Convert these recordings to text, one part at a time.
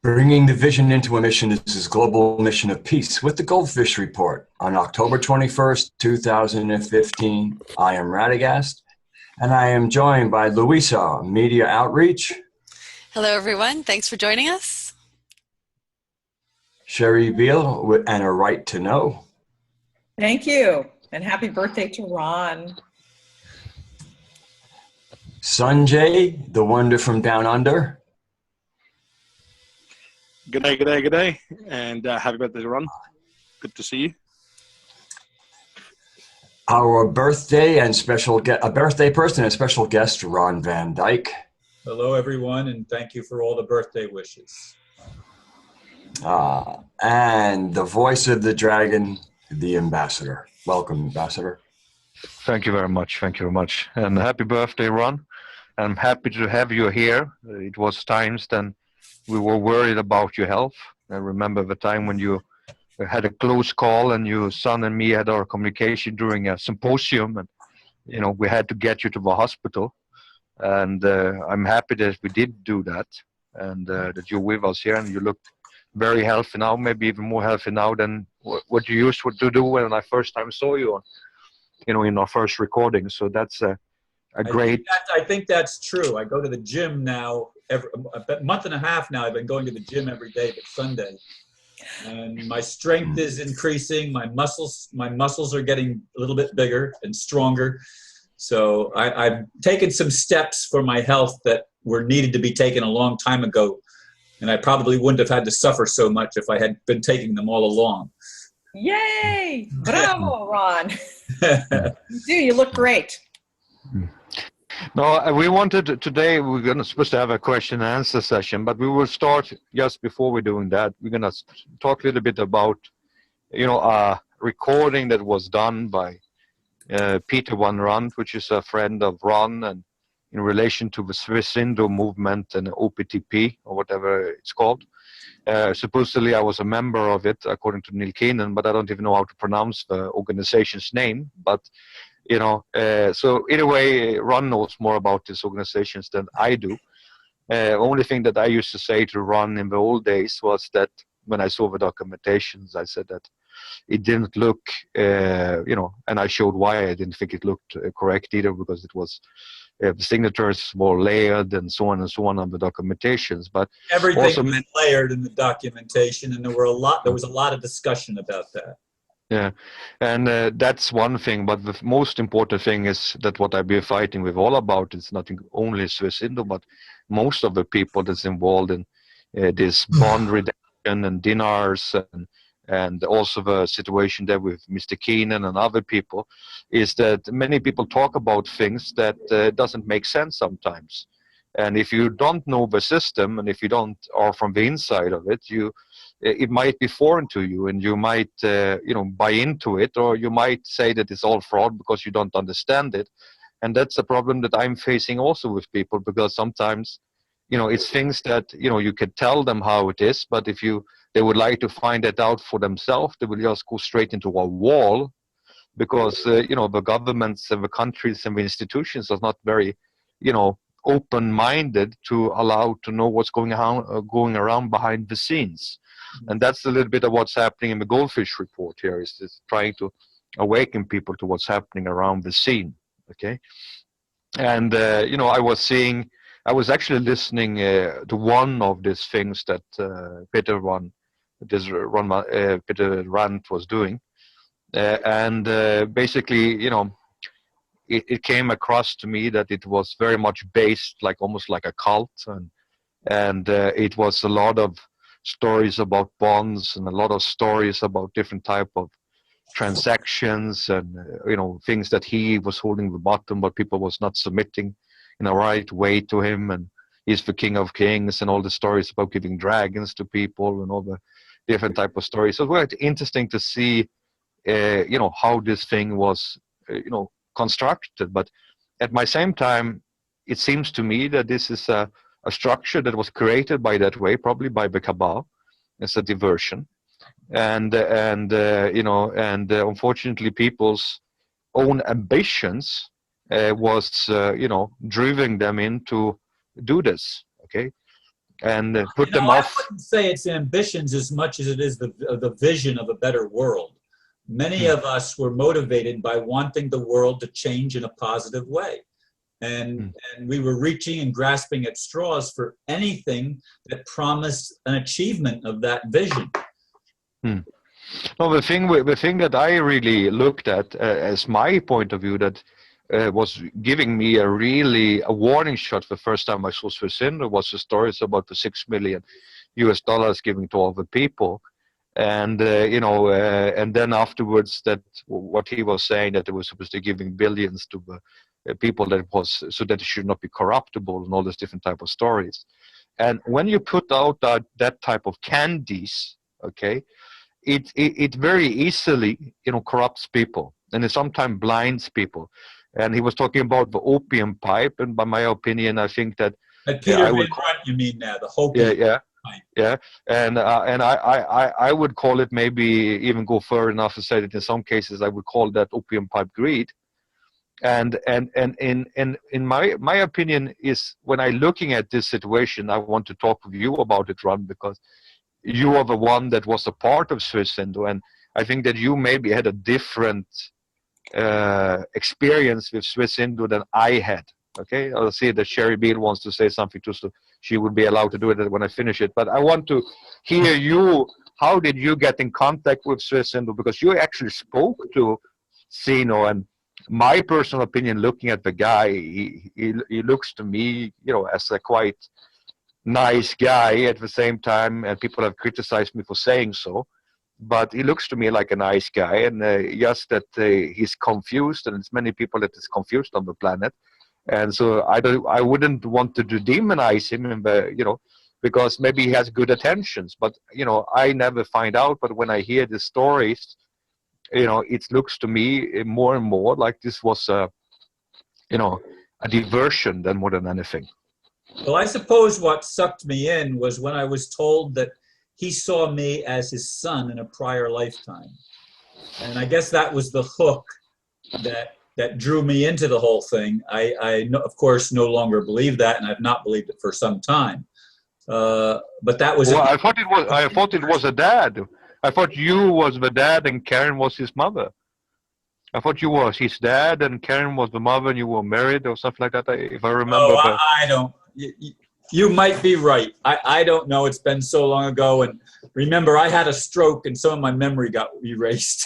Bringing the vision into a mission is his global mission of peace with the GoldFish Report on October 21st, 2015. I am Radagast, and I am joined by Louisa, Media Outreach. Hello, everyone. Thanks for joining us. Sherry Beal, and a right to know. Thank you, and happy birthday to Ron. Sanjay, the wonder from down under. Good day, and happy birthday to Ron. Good to see you. Our birthday and a birthday person and special guest, Ron Van Dyke. Hello, everyone, and thank you for all the birthday wishes. And the voice of the dragon, the ambassador. Welcome, ambassador. Thank you very much. Thank you very much. And happy birthday, Ron. I'm happy to have you here. It was times then we were worried about your health. I remember the time when you had a close call and your son and me had our communication during a symposium, and we had to get you to the hospital. And I'm happy that we did do that, and that you're with us here, and you look very healthy now, maybe even more healthy now than what you used to do when I first time saw you in our first recording. So that's a great. I think that's true. I go to the gym now. A month and a half now, I've been going to the gym every day but Sunday, and my strength is increasing. My muscles are getting a little bit bigger and stronger. So I've taken some steps for my health that were needed to be taken a long time ago, and I probably wouldn't have had to suffer so much if I had been taking them all along. Yay! Bravo, Ron. You look great. No, we wanted today, we're supposed to have a question and answer session, but we will start just before we're doing that. We're going to talk a little bit about, a recording that was done by Peter Van Rand, which is a friend of Ron, and in relation to the Swiss Indo movement and OPTP, or whatever it's called. Supposedly I was a member of it, according to Neil Keenan, but I don't even know how to pronounce the organization's name. But so in a way, Ron knows more about these organizations than I do. Only thing that I used to say to Ron in the old days was that when I saw the documentations, I said that it didn't look, and I showed why I didn't think it looked correct either, because it was the signatures were layered and so on on the documentations. But everything also was layered in the documentation, and there was a lot of discussion about that. Yeah, and that's one thing, but the most important thing is that what I've been fighting with all about is not only Swiss Indo, but most of the people that's involved in this bond reduction and dinars, and also the situation there with Mr. Keenan and other people, is that many people talk about things that doesn't make sense sometimes. And if you don't know the system, and if you don't are from the inside of it, it might be foreign to you, and you might buy into it, or you might say that it's all fraud because you don't understand it. And that's a problem that I'm facing also with people, because sometimes it's things that you can tell them how it is, but if they would like to find it out for themselves, they will just go straight into a wall, because the governments and the countries and the institutions are not very open-minded to allow to know what's going around behind the scenes. And that's a little bit of what's happening in the GoldFish report here, is trying to awaken people to what's happening around the scene. Okay. And I was actually listening to one of these things that Peter Rand was doing, and basically it came across to me that it was very much based almost like a cult, and it was a lot of stories about bonds and a lot of stories about different type of transactions, and things that he was holding the bottom, but people was not submitting in a right way to him, and he's the king of kings, and all the stories about giving dragons to people and all the different type of stories. So it's quite interesting to see how this thing was constructed. But at my same time, it seems to me that this is a structure that was created by that way, probably by the cabal, as a diversion, and unfortunately people's own ambitions was driving them into do this. Okay, and put them I off. wouldn't say it's ambitions as much as it is the vision of a better world. Many of us were motivated by wanting the world to change in a positive way. And we were reaching and grasping at straws for anything that promised an achievement of that vision. No, the thing that I really looked at as my point of view that was giving me a warning shot the first time I saw Swiss Indo was the stories about the $6 million giving to all the people. And and then afterwards, that what he was saying, that they were supposed to giving billions to the people, that was so that it should not be corruptible, and all these different type of stories. And when you put out that type of candies, okay, it very easily corrupts people, and it sometimes blinds people. And he was talking about the opium pipe, and by my opinion, I think that Peter Van Brunt, you mean now the Hopi? Yeah, and I would call it, maybe even go further enough to say that in some cases I would call that opium pipe greed. And in my opinion is, when I looking at this situation, I want to talk with you about it, Ron, because you are the one that was a part of Swiss Indo, and I think that you maybe had a different experience with Swiss Indo than I had. Okay, I'll see that Sherry Beale wants to say something too, so she would be allowed to do it when I finish it. But I want to hear you. How did you get in contact with Swiss Indo? Because you actually spoke to Sino, and my personal opinion, looking at the guy, he looks to me, as a quite nice guy at the same time, and people have criticized me for saying so. But he looks to me like a nice guy, and just that he's confused, and there's many people that is confused on the planet. And so I wouldn't want to demonize him, because maybe he has good intentions. But I never find out. But when I hear the stories, it looks to me more and more like this was a diversion than more than anything. Well, I suppose what sucked me in was when I was told that he saw me as his son in a prior lifetime, and I guess that was the hook that drew me into the whole thing. I of course, no longer believe that, and I've not believed it for some time. But that was. Well, I thought it was a dad. I thought you was the dad and Karen was his mother. I thought you was his dad and Karen was the mother, and you were married or something like that. If I remember. Oh, I don't. You might be right. I don't know. It's been so long ago, and remember, I had a stroke, and some of my memory got erased.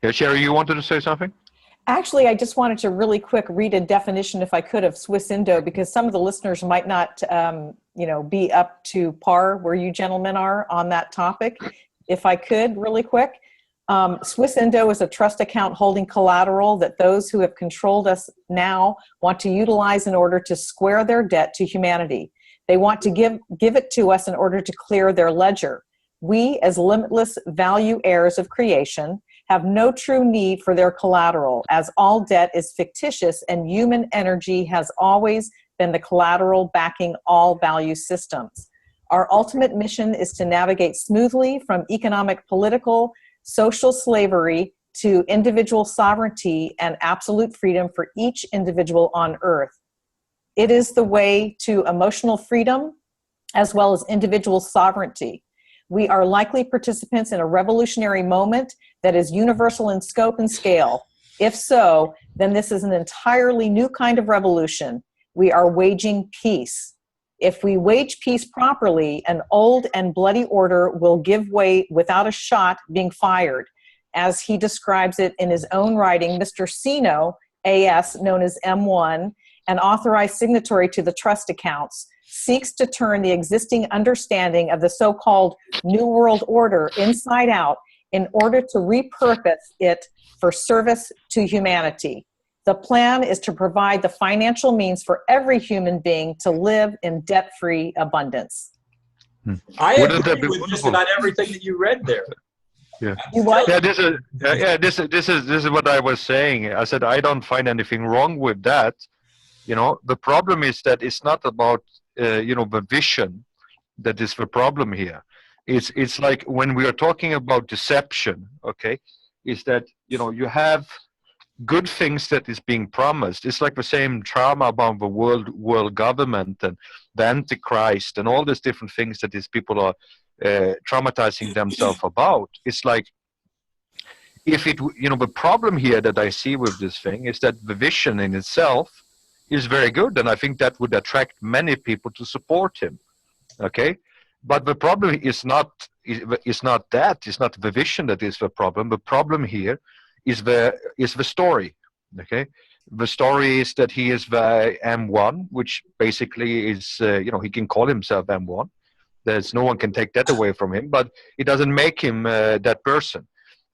Yeah, Sherry, you wanted to say something? Actually, I just wanted to really quick read a definition, if I could, of Swiss Indo, because some of the listeners might not, be up to par where you gentlemen are on that topic. If I could, really quick. Swiss Indo is a trust account holding collateral that those who have controlled us now want to utilize in order to square their debt to humanity. They want to give it to us in order to clear their ledger. We, as limitless value heirs of creation, have no true need for their collateral, as all debt is fictitious and human energy has always been the collateral backing all value systems. Our ultimate mission is to navigate smoothly from economic, political, social slavery to individual sovereignty and absolute freedom for each individual on earth. It is the way to emotional freedom as well as individual sovereignty. We are likely participants in a revolutionary moment that is universal in scope and scale. If so, then this is an entirely new kind of revolution. We are waging peace. If we wage peace properly, an old and bloody order will give way without a shot being fired. As he describes it in his own writing, Mr. Sino, AS, known as M1, an authorized signatory to the trust accounts, seeks to turn the existing understanding of the so-called New World Order inside out in order to repurpose it for service to humanity. The plan is to provide the financial means for every human being to live in debt-free abundance. I agree with just about everything that you read there. Yeah. You what? Yeah, this is what I was saying. I said I don't find anything wrong with that. The problem is that it's not about the vision that is the problem here. It's like when we are talking about deception, okay, is that you have good things that is being promised. It's like the same trauma about the world government and the Antichrist and all these different things that these people are traumatizing themselves about. It's like, if it, the problem here that I see with this thing is that the vision in itself is very good, and I think that would attract many people to support him. Okay, but the problem is not that. It's not the vision that is the problem. The problem here is the story. Okay, the story is that he is the M1, which basically is he can call himself M1. There's no one can take that away from him, but it doesn't make him that person.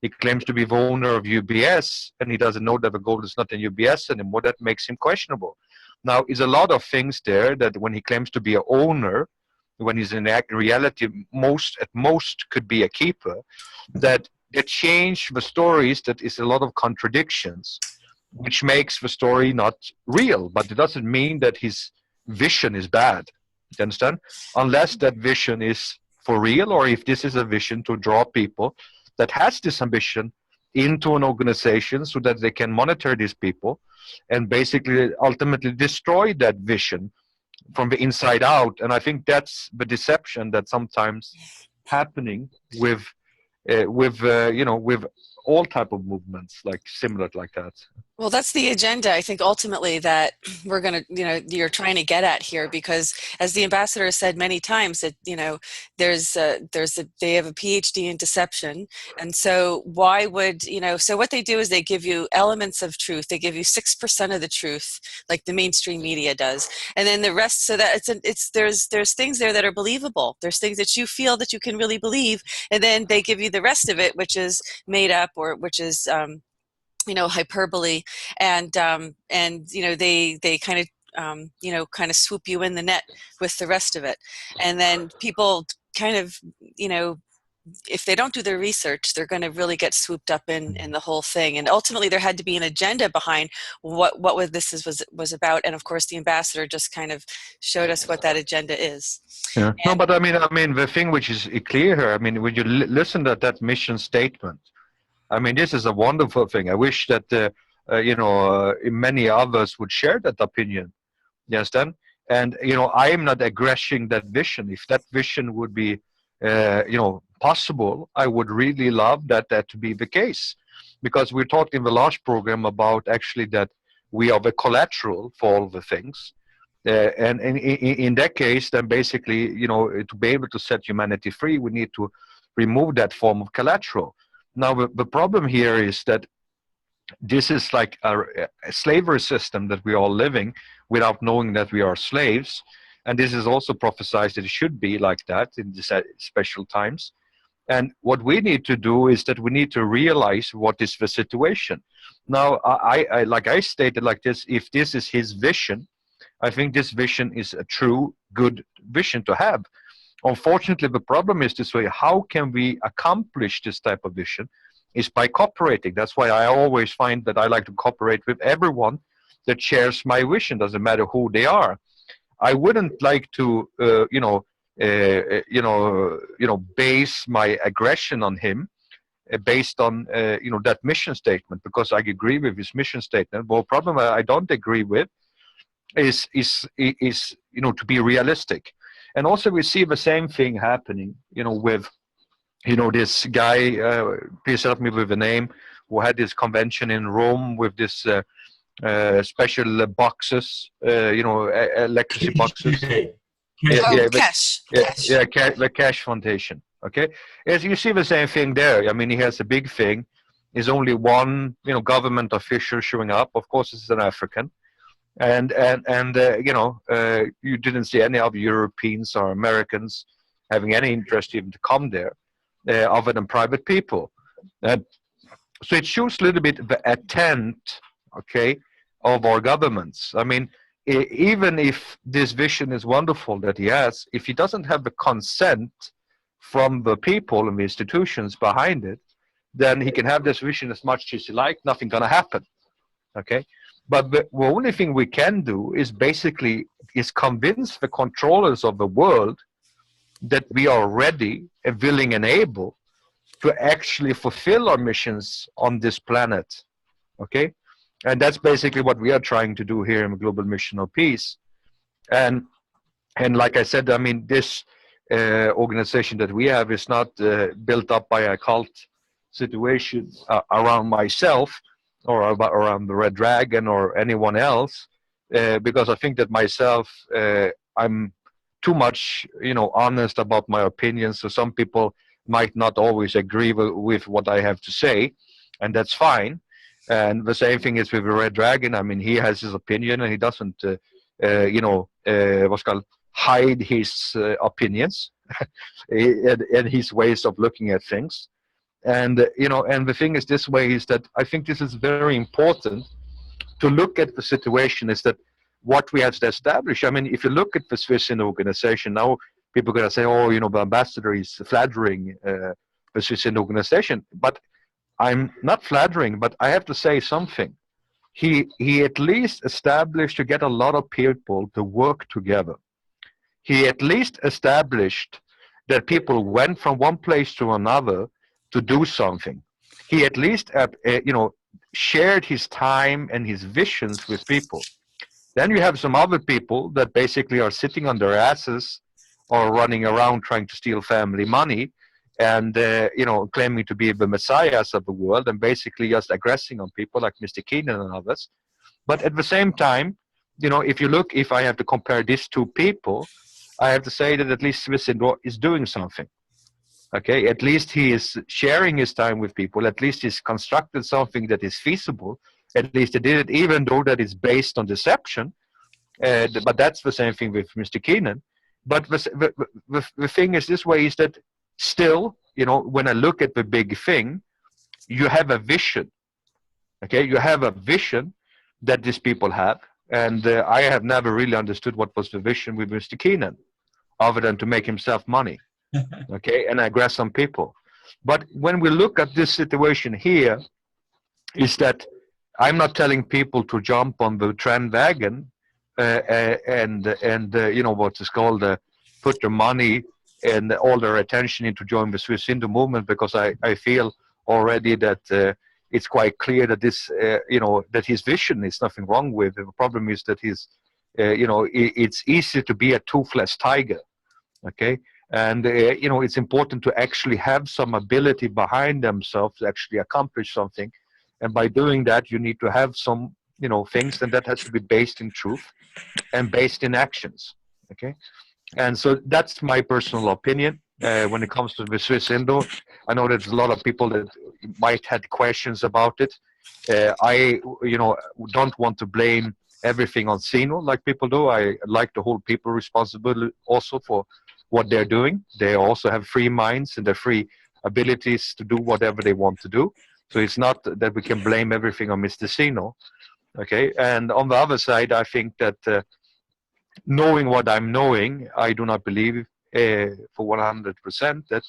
He claims to be the owner of UBS, and he doesn't know that the gold is not in UBS anymore. That makes him questionable. Now, is a lot of things there that when he claims to be an owner, when he's in reality at most could be a keeper, that change the stories, that is a lot of contradictions, which makes the story not real. But it doesn't mean that his vision is bad. You understand? Unless that vision is for real, or if this is a vision to draw people that has this ambition into an organization so that they can monitor these people and basically ultimately destroy that vision from the inside out. And I think that's the deception that sometimes happening with all type of movements like similar like that. Well, that's the agenda, I think, ultimately that we're going to, you're trying to get at here, because as the ambassador has said many times that, they have a PhD in deception. And so why would, so what they do is they give you elements of truth. They give you 6% of the truth, like the mainstream media does. And then the rest, so that there's things there that are believable. There's things that you feel that you can really believe. And then they give you the rest of it, which is made up, or which is, hyperbole, and they kind of swoop you in the net with the rest of it. And then people kind of, if they don't do their research, they're going to really get swooped up in the whole thing. And ultimately there had to be an agenda behind what was about. And of course the ambassador just kind of showed us what that agenda is. Yeah. No, but I mean, the thing which is clear here, when you listen to that mission statement, this is a wonderful thing. I wish that, many others would share that opinion. You understand? And, I am not aggressing that vision. If that vision would be, possible, I would really love that to be the case. Because we talked in the last program about actually that we are the collateral for all the things. And in that case, then basically, to be able to set humanity free, we need to remove that form of collateral. Now, the problem here is that this is like a slavery system that we are living without knowing that we are slaves. And this is also prophesied that it should be like that in these special times. And what we need to do is that we need to realize what is the situation. Now, I like I stated like this, if this is his vision, I think this vision is a true good vision to have. Unfortunately, the problem is this way: how can we accomplish this type of vision? Is by cooperating. That's why I always find that I like to cooperate with everyone that shares my vision. Doesn't matter who they are. I wouldn't like to, base my aggression on him based on, that mission statement, because I agree with his mission statement. But the problem I don't agree with is to be realistic. And also we see the same thing happening, with, this guy, please help me with the name, who had this convention in Rome with this special boxes, electricity boxes. Cash. The Cash Foundation. Okay, as you see the same thing there. He has a big thing. There's only one, government official showing up. Of course, it's an African. And you didn't see any other Europeans or Americans having any interest even to come there, other than private people. So it shows a little bit the intent, okay, of our governments. Even if this vision is wonderful that he has, if he doesn't have the consent from the people and the institutions behind it, then he can have this vision as much as he likes, nothing gonna happen, okay? But the only thing we can do is basically convince the controllers of the world that we are ready and willing and able to actually fulfill our missions on this planet, okay? And that's basically what we are trying to do here in the Global Mission of Peace. And like I said, I mean, this organization that we have is not built up by a cult situation around myself or around the Red Dragon or anyone else, because I think that myself, I'm too much, honest about my opinions. So some people might not always agree with what I have to say, and that's fine. And the same thing is with the Red Dragon. I mean, he has his opinion, and he doesn't, what's called, hide his opinions and his ways of looking at things. And and the thing is this way is that I think this is very important to look at the situation. Is that what we have to establish? I mean, if you look at the Swiss Indo organization now, people are going to say, oh, the ambassador is flattering the Swiss Indo organization. But I'm not flattering, but I have to say something. He at least established to get a lot of people to work together. He at least established that people went from one place to another to do something. He at least, shared his time and his visions with people. Then you have some other people that basically are sitting on their asses or running around trying to steal family money and, claiming to be the messiahs of the world and basically just aggressing on people like Mr. Keenan and others. But at the same time, if I have to compare these two people, I have to say that at least Swiss Indo is doing something. Okay, at least he is sharing his time with people. At least he's constructed something that is feasible. At least he did it, even though that is based on deception. But that's the same thing with Mr. Keenan. But the thing is this way is that still, when I look at the big thing, you have a vision. Okay, you have a vision that these people have. And I have never really understood what was the vision with Mr. Keenan, other than to make himself money, okay, and aggress on people. But when we look at this situation here, is that I'm not telling people to jump on the trend wagon and what is called put their money and all their attention into join the Swiss Indo movement, because I feel already that it's quite clear that this, that his vision is nothing wrong with. The problem is that it's easy to be a toothless tiger, okay? And, it's important to actually have some ability behind themselves to actually accomplish something. And by doing that, you need to have some, things, and that has to be based in truth and based in actions, okay? And so that's my personal opinion. When it comes to the Swiss Indo, I know there's a lot of people that might had questions about it. I, don't want to blame everything on Sino like people do. I like to hold people responsible also for what they're doing. They also have free minds and they're free abilities to do whatever they want to do. So it's not that we can blame everything on Mr. Sino. Okay, and on the other side, I think that knowing what I'm knowing, I do not believe for 100% that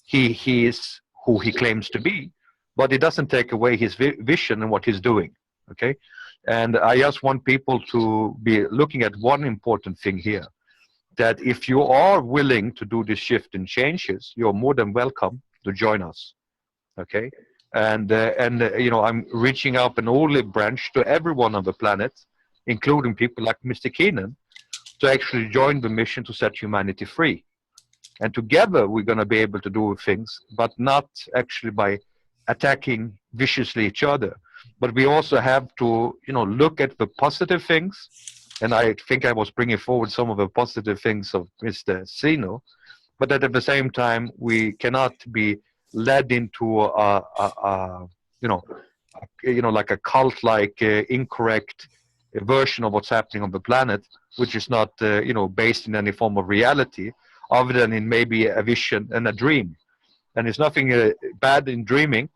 he is who he claims to be, but it doesn't take away his vision and what he's doing, okay? And I just want people to be looking at one important thing here, that if you are willing to do this shift and changes, you're more than welcome to join us, okay? And I'm reaching out an olive branch to everyone on the planet, including people like Mr. Keenan, to actually join the mission to set humanity free. And together we're going to be able to do things, but not actually by attacking viciously each other. But we also have to, look at the positive things. And I think I was bringing forward some of the positive things of Mr. Sino. But at the same time, we cannot be led into like a cult-like incorrect version of what's happening on the planet, which is not, based in any form of reality, other than in maybe a vision and a dream. And there's nothing bad in dreaming,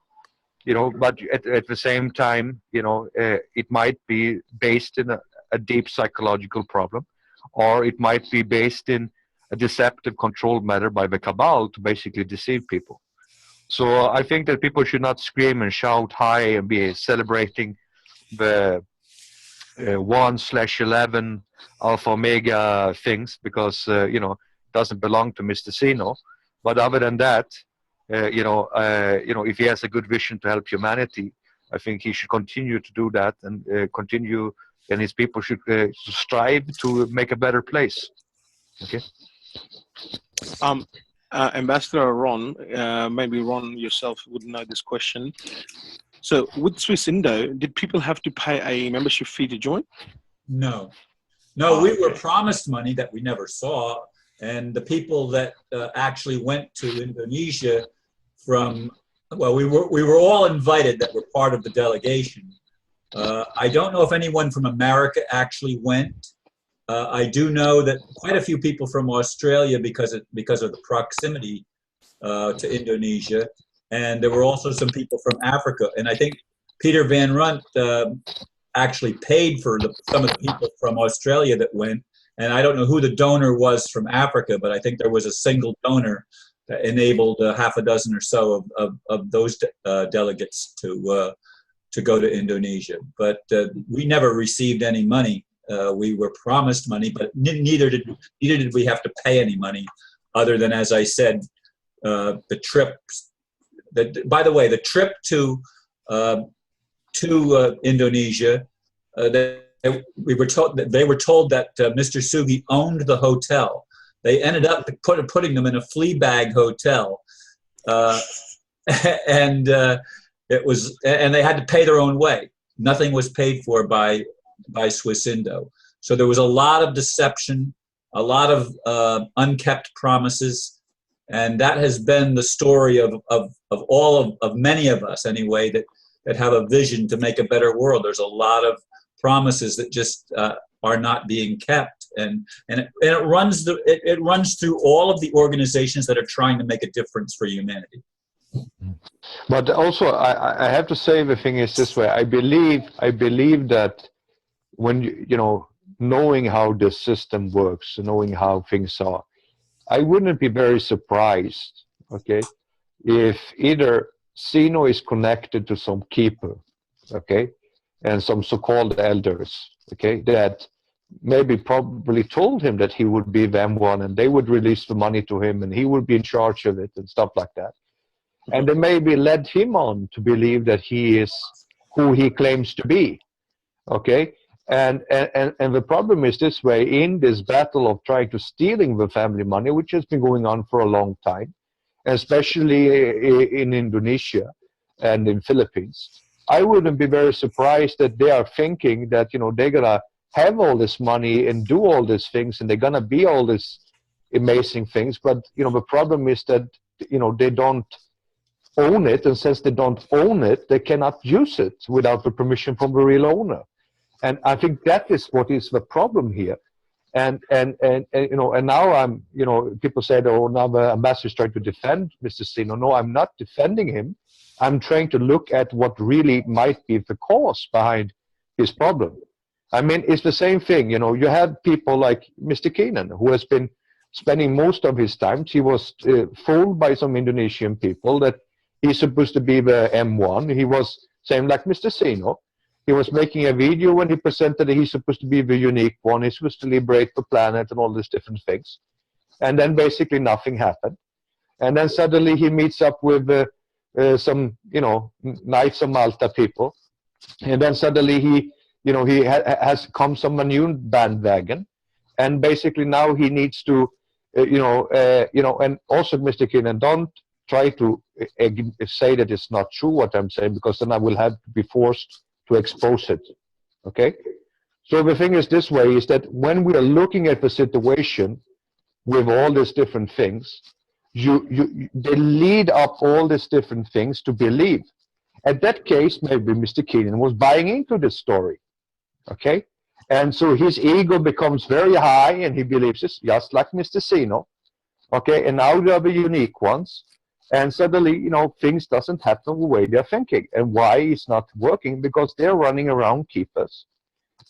but at the same time, it might be based in a deep psychological problem, or it might be based in a deceptive control matter by the cabal to basically deceive people. So I think that people should not scream and shout high and be celebrating the 1/11 Alpha Omega things, because doesn't belong to Mr. Sino. But other than that, if he has a good vision to help humanity, I think he should continue to do that and continue, and his people should strive to make a better place. Okay. Ambassador Ron, maybe Ron yourself would know this question. So with Swiss Indo, did people have to pay a membership fee to join? No. No, we were Okay. promised money that we never saw. And the people that actually went to Indonesia from, well, we were all invited that were part of the delegation. I don't know if anyone from America actually went. I do know that quite a few people from Australia because of the proximity to Indonesia, and there were also some people from Africa. And I think Peter Van Runt actually paid for some of the people from Australia that went. And I don't know who the donor was from Africa, but I think there was a single donor that enabled half a dozen or so of those delegates to go to Indonesia. But we never received any money. We were promised money, but neither did we have to pay any money, other than, as I said, the trip. By the way, the trip to Indonesia, they were told that Mr. Sugi owned the hotel. They ended up putting them in a flea bag hotel, and they had to pay their own way. Nothing was paid for by Swiss Indo. So there was a lot of deception, a lot of unkept promises, and that has been the story of many of us anyway that have a vision to make a better world. There's a lot of promises that just are not being kept, and it runs through all of the organizations that are trying to make a difference for humanity. But also, I have to say, the thing is this way. I believe that when knowing how the system works, knowing how things are, I wouldn't be very surprised, okay, if either Sino is connected to some keeper, okay, and some so-called elders, okay, that maybe probably told him that he would be the M1 and they would release the money to him and he would be in charge of it and stuff like that. And they maybe led him on to believe that he is who he claims to be, okay? And the problem is this way, in this battle of trying to stealing the family money, which has been going on for a long time, especially in Indonesia and in Philippines, I wouldn't be very surprised that they are thinking that, they're going to have all this money and do all these things and they're going to be all these amazing things. But, the problem is that, they don't own it. And since they don't own it, they cannot use it without the permission from the real owner. And I think that is what is the problem here. And now I'm, people said, oh, now the ambassador is trying to defend Mr. Sino. No, I'm not defending him. I'm trying to look at what really might be the cause behind his problem. I mean, it's the same thing. You have people like Mr. Keenan, who has been spending most of his time. He was fooled by some Indonesian people that he's supposed to be the M1. He was same like Mr. Sino. He was making a video when he presented that he's supposed to be the unique one. He's supposed to liberate the planet and all these different things. And then basically nothing happened. And then suddenly he meets up with some, Knights of Malta people. And then suddenly he has come some new bandwagon. And basically now he needs to, and also Mr. Keenan, don't try to say that it's not true what I'm saying, because then I will have to be forced to expose it, okay? So the thing is this way, is that when we are looking at the situation with all these different things, they lead up all these different things to believe. At that case, maybe Mr. Keenan was buying into this story, okay? And so his ego becomes very high and he believes this, just like Mr. Sino, okay? And now they are the unique ones. And suddenly, things doesn't happen the way they're thinking. And why it's not working? Because they're running around keepers,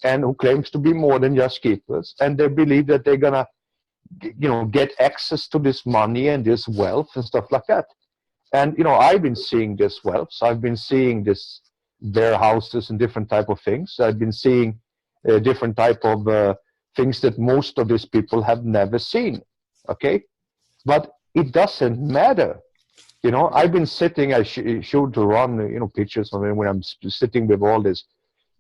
and who claims to be more than just keepers. And they believe that they're gonna, get access to this money and this wealth and stuff like that. And I've been seeing this wealth. So I've been seeing this warehouses and different type of things. I've been seeing different type of things that most of these people have never seen. Okay, but it doesn't matter. You know, I've been sitting, I showed to Ron, you know, pictures of me when I'm sitting with all these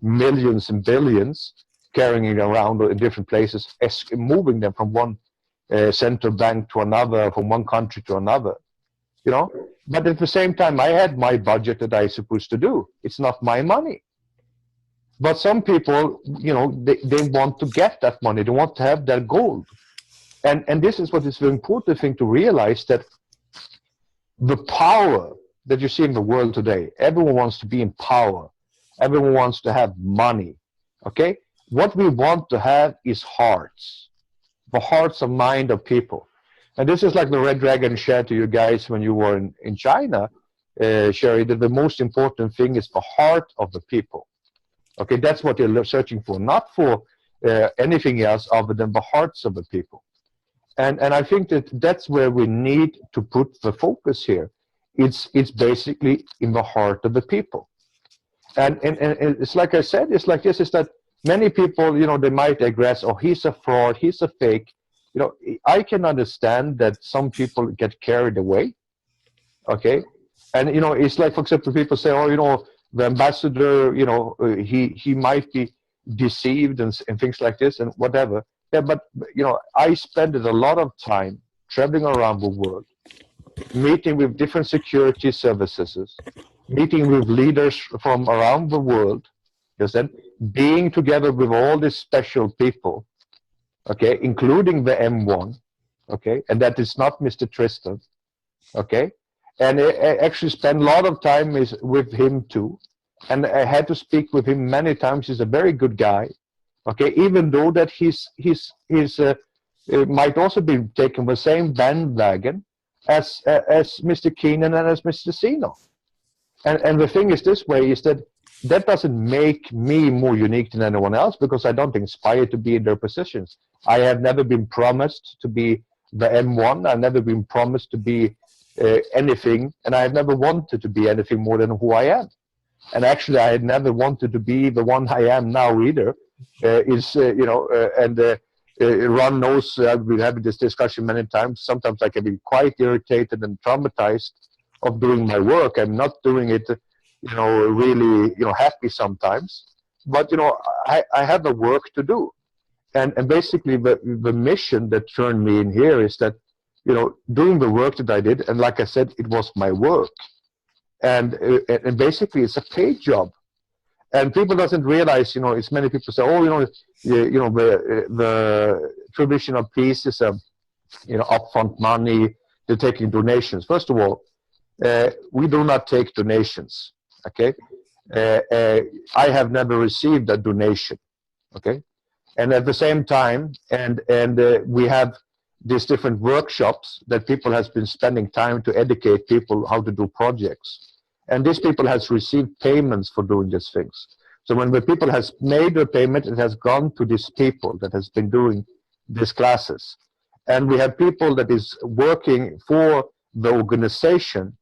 millions and billions, carrying it around in different places, moving them from one central bank to another, from one country to another, you know. But at the same time, I had my budget that I supposed to do. It's not my money. But some people, you know, they want to get that money. They want to have that gold. And this is what is the important thing to realize, that the power that you see in the world today, everyone wants to be in power. Everyone wants to have money, okay? What we want to have is hearts, the hearts and mind of people. And this is like the Red Dragon shared to you guys when you were in China, Sherry, that the most important thing is the heart of the people. Okay, that's what you're searching for, not for anything else other than the hearts of the people. And I think that that's where we need to put the focus here. It's basically in the heart of the people. And it's like I said, it's like this, is that many people, you know, they might digress, oh, he's a fraud, he's a fake. You know, I can understand that some people get carried away, okay? And, you know, it's like, for example, people say, oh, you know, the ambassador, you know, he might be deceived and things like this and whatever. Yeah, but, you know, I spent a lot of time traveling around the world, meeting with different security services, meeting with leaders from around the world, then being together with all these special people, okay, including the M1, okay, and that is not Mr. Tristan, okay, and I actually spent a lot of time with him too, and I had to speak with him many times. He's a very good guy, okay, even though that he's might also be taking the same bandwagon as Mr. Keenan and as Mr. Sino. And the thing is this way, is that doesn't make me more unique than anyone else, because I don't inspire to be in their positions. I have never been promised to be the M1. I've never been promised to be anything, and I have never wanted to be anything more than who I am. And actually, I had never wanted to be the one I am now either. Ron knows, I've been having this discussion many times. Sometimes I can be quite irritated and traumatized of doing my work. I'm not doing it, you know, really, you know, happy sometimes. But, you know, I have a work to do. And basically the mission that turned me in here is that, you know, doing the work that I did, and like I said, it was my work. And basically it's a paid job. And people doesn't realize, you know, it's many people say, oh, the tradition of peace is upfront money, they're taking donations. First of all, we do not take donations, okay? I have never received a donation, okay? And at the same time, we have these different workshops that people has been spending time to educate people how to do projects. And these people has received payments for doing these things. So when the people has made a payment, it has gone to these people that has been doing these classes. And we have people that is working for the organization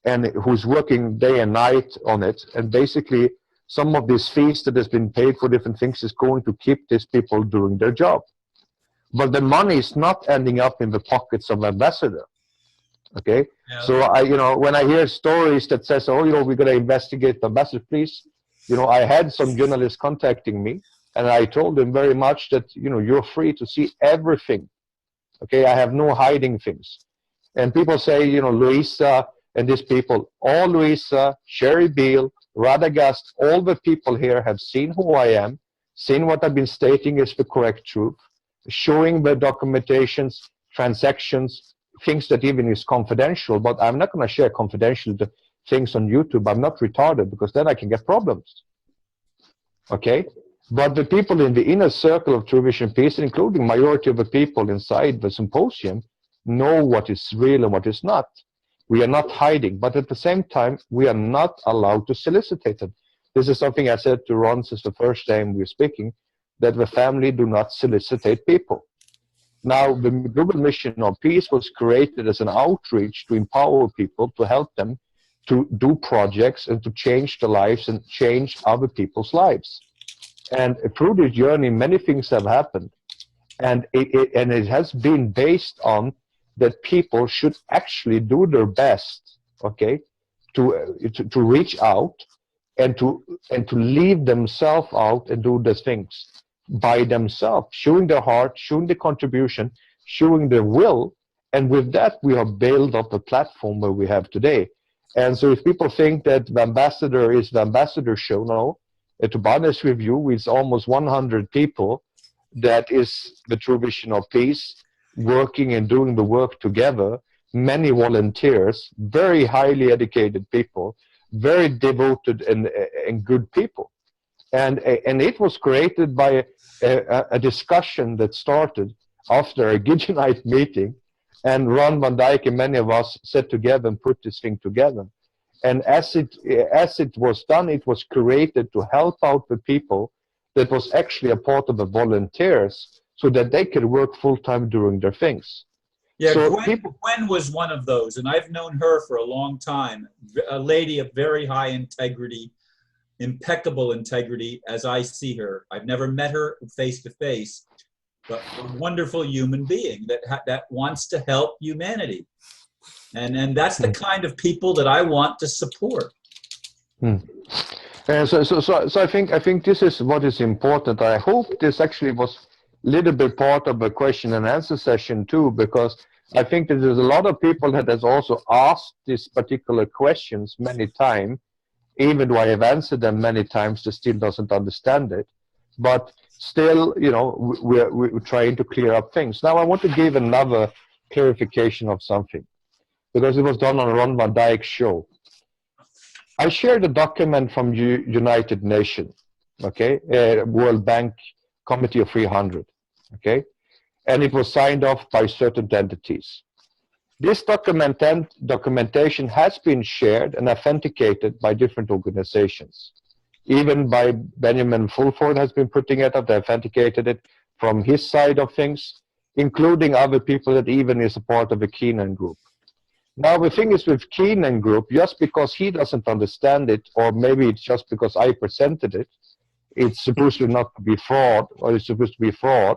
and who's working day and night on it. And basically, some of these fees that has been paid for different things is going to keep these people doing their job. But the money is not ending up in the pockets of the ambassador. Okay, yeah. So when I hear stories that says, oh, we're going to investigate the ambassador, please, I had some journalists contacting me, and I told them very much that, you're free to see everything. Okay, I have no hiding things. And people say, Louisa and these people, all Louisa, Sherry Beale, Radagast, all the people here have seen who I am, seen what I've been stating is the correct truth, showing the documentations, transactions, things that even is confidential, but I'm not going to share confidential things on YouTube. I'm not retarded, because then I can get problems. Okay? But the people in the inner circle of True Vision Peace, including majority of the people inside the symposium, know what is real and what is not. We are not hiding, but at the same time, we are not allowed to solicitate it. This is something I said to Ron since the first time we were speaking, that the family do not solicitate people. Now, the Global Mission of Peace was created as an outreach to empower people, to help them to do projects and to change their lives and change other people's lives. And through this journey, many things have happened. And it has been based on that people should actually do their best okay, to reach out and to leave themselves out and do the things by themselves, showing their heart, showing the contribution, showing their will, and with that we have built up a platform where we have today. And so if people think that the ambassador is the ambassador show, no, to be honest with you, it's almost 100 people that is the true vision of peace, working and doing the work together, many volunteers, very highly educated people, very devoted and good people. And it was created by a discussion that started after a Gideonite meeting, and Ron Van Dyke and many of us sat together and put this thing together. And as it was done, it was created to help out the people that was actually a part of the volunteers so that they could work full-time doing their things. Yeah, So Gwen was one of those, and I've known her for a long time. A lady of very high integrity, impeccable integrity as I see her. I've never met her face to face, but a wonderful human being that wants to help humanity. And that's the kind of people that I want to support. So I think this is what is important. I hope this actually was a little bit part of a question and answer session too, because I think that there's a lot of people that has also asked these particular questions many times, even though I have answered them many times, they still doesn't understand it. But still, you know, we're trying to clear up things. Now I want to give another clarification of something, because it was done on Ron Van Dyke's show. I shared a document from United Nations, okay, World Bank Committee of 300, okay, and it was signed off by certain entities. This documentation has been shared and authenticated by different organizations. Even by Benjamin Fulford has been putting it up, they authenticated it from his side of things, including other people that even is a part of the Keenan group. Now the thing is with Keenan group, just because he doesn't understand it, or maybe it's just because I presented it, it's supposed to not be fraud, or it's supposed to be fraud.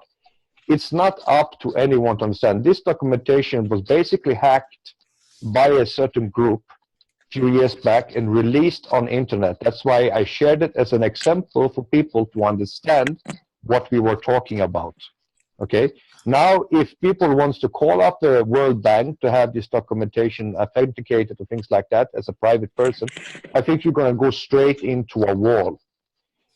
It's not up to anyone to understand. This documentation was basically hacked by a certain group a few years back and released on internet. That's why I shared it as an example for people to understand what we were talking about. Okay. Now, if people wants to call up the World Bank to have this documentation authenticated or things like that as a private person, I think you're going to go straight into a wall.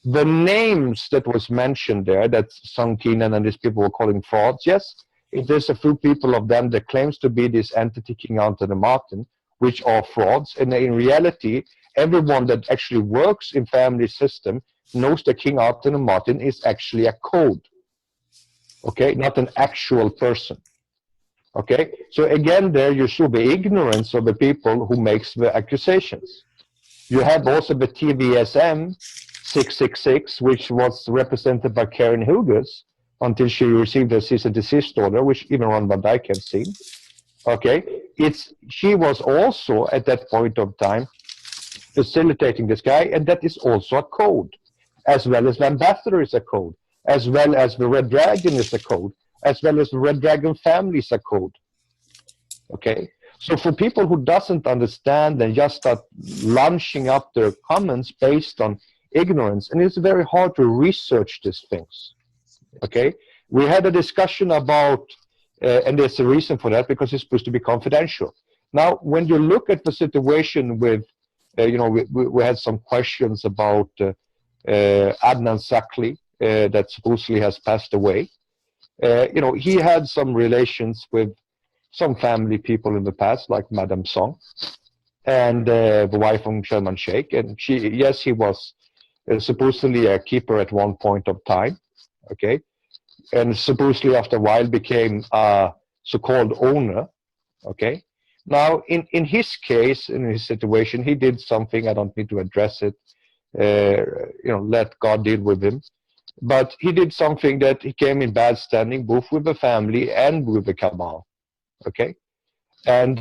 The names that was mentioned there, that Sung Keenan and these people were calling frauds, yes, there's a few people of them that claims to be this entity King Anthony Martin, which are frauds. And in reality, everyone that actually works in family system knows that King Anthony Martin is actually a code. Okay, not an actual person. Okay, so again there you show the ignorance of the people who makes the accusations. You have also the TVSM 666, which was represented by Karen Hughes until she received a cease and desist order, which even Ron Van Dyke have seen. Okay, she was also at that point of time facilitating this guy, and that is also a code, as well as the ambassador is a code, as well as the Red Dragon is a code, as well as the Red Dragon family is a code. Okay, so for people who doesn't understand and just start launching up their comments based on ignorance, and it's very hard to research these things. Okay, we had a discussion about, and there's a reason for that, because it's supposed to be confidential. Now, when you look at the situation with, you know, we had some questions about Adnan Sakli, that supposedly has passed away. You know, he had some relations with some family people in the past, like Madame Song, and the wife of Sherman Sheikh. And yes, he was supposedly a keeper at one point of time, okay, and supposedly after a while became a so-called owner, okay. Now, in his case, in his situation, he did something. I don't need to address it. You know, let God deal with him. But he did something that he came in bad standing, both with the family and with the cabal. Okay, and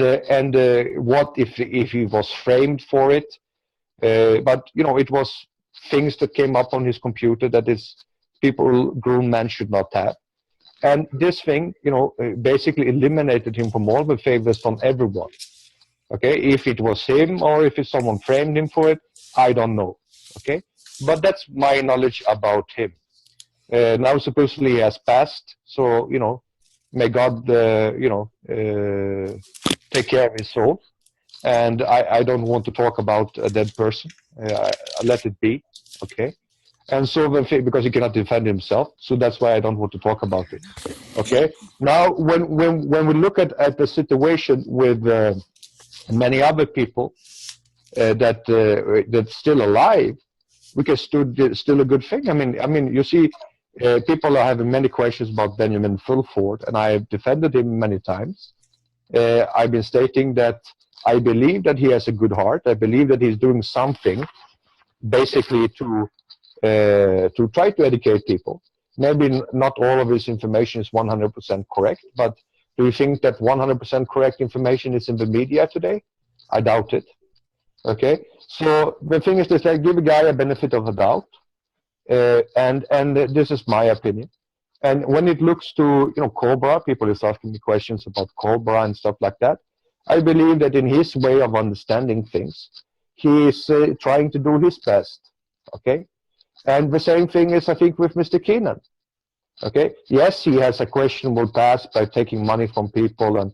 what if he was framed for it? But you know, it was things that came up on his computer that is people, grown men, should not have. And this thing, you know, basically eliminated him from all the favors from everyone. Okay, if it was him or if it's someone framed him for it, I don't know. Okay, but that's my knowledge about him. Now supposedly he has passed, so may God take care of his soul. And I don't want to talk about a dead person. I let it be. Okay, and so because he cannot defend himself, so that's why I don't want to talk about it. Okay, now when we look at the situation with many other people that's still alive, we can still a good thing. I mean, you see, people are having many questions about Benjamin Fulford, and I have defended him many times. I've been stating that I believe that he has a good heart. I believe that he's doing something, basically to try to educate people. Maybe not all of his information is 100% correct, but do you think that 100% correct information is in the media today? I doubt it. Okay, so the thing is this: I give a guy a benefit of a doubt, and this is my opinion. And when it looks to Cobra, people is asking me questions about Cobra and stuff like that. I believe that in his way of understanding things, he is trying to do his best. Okay, and the same thing is, I think, with Mr. Keenan. Okay, yes, he has a questionable past by taking money from people and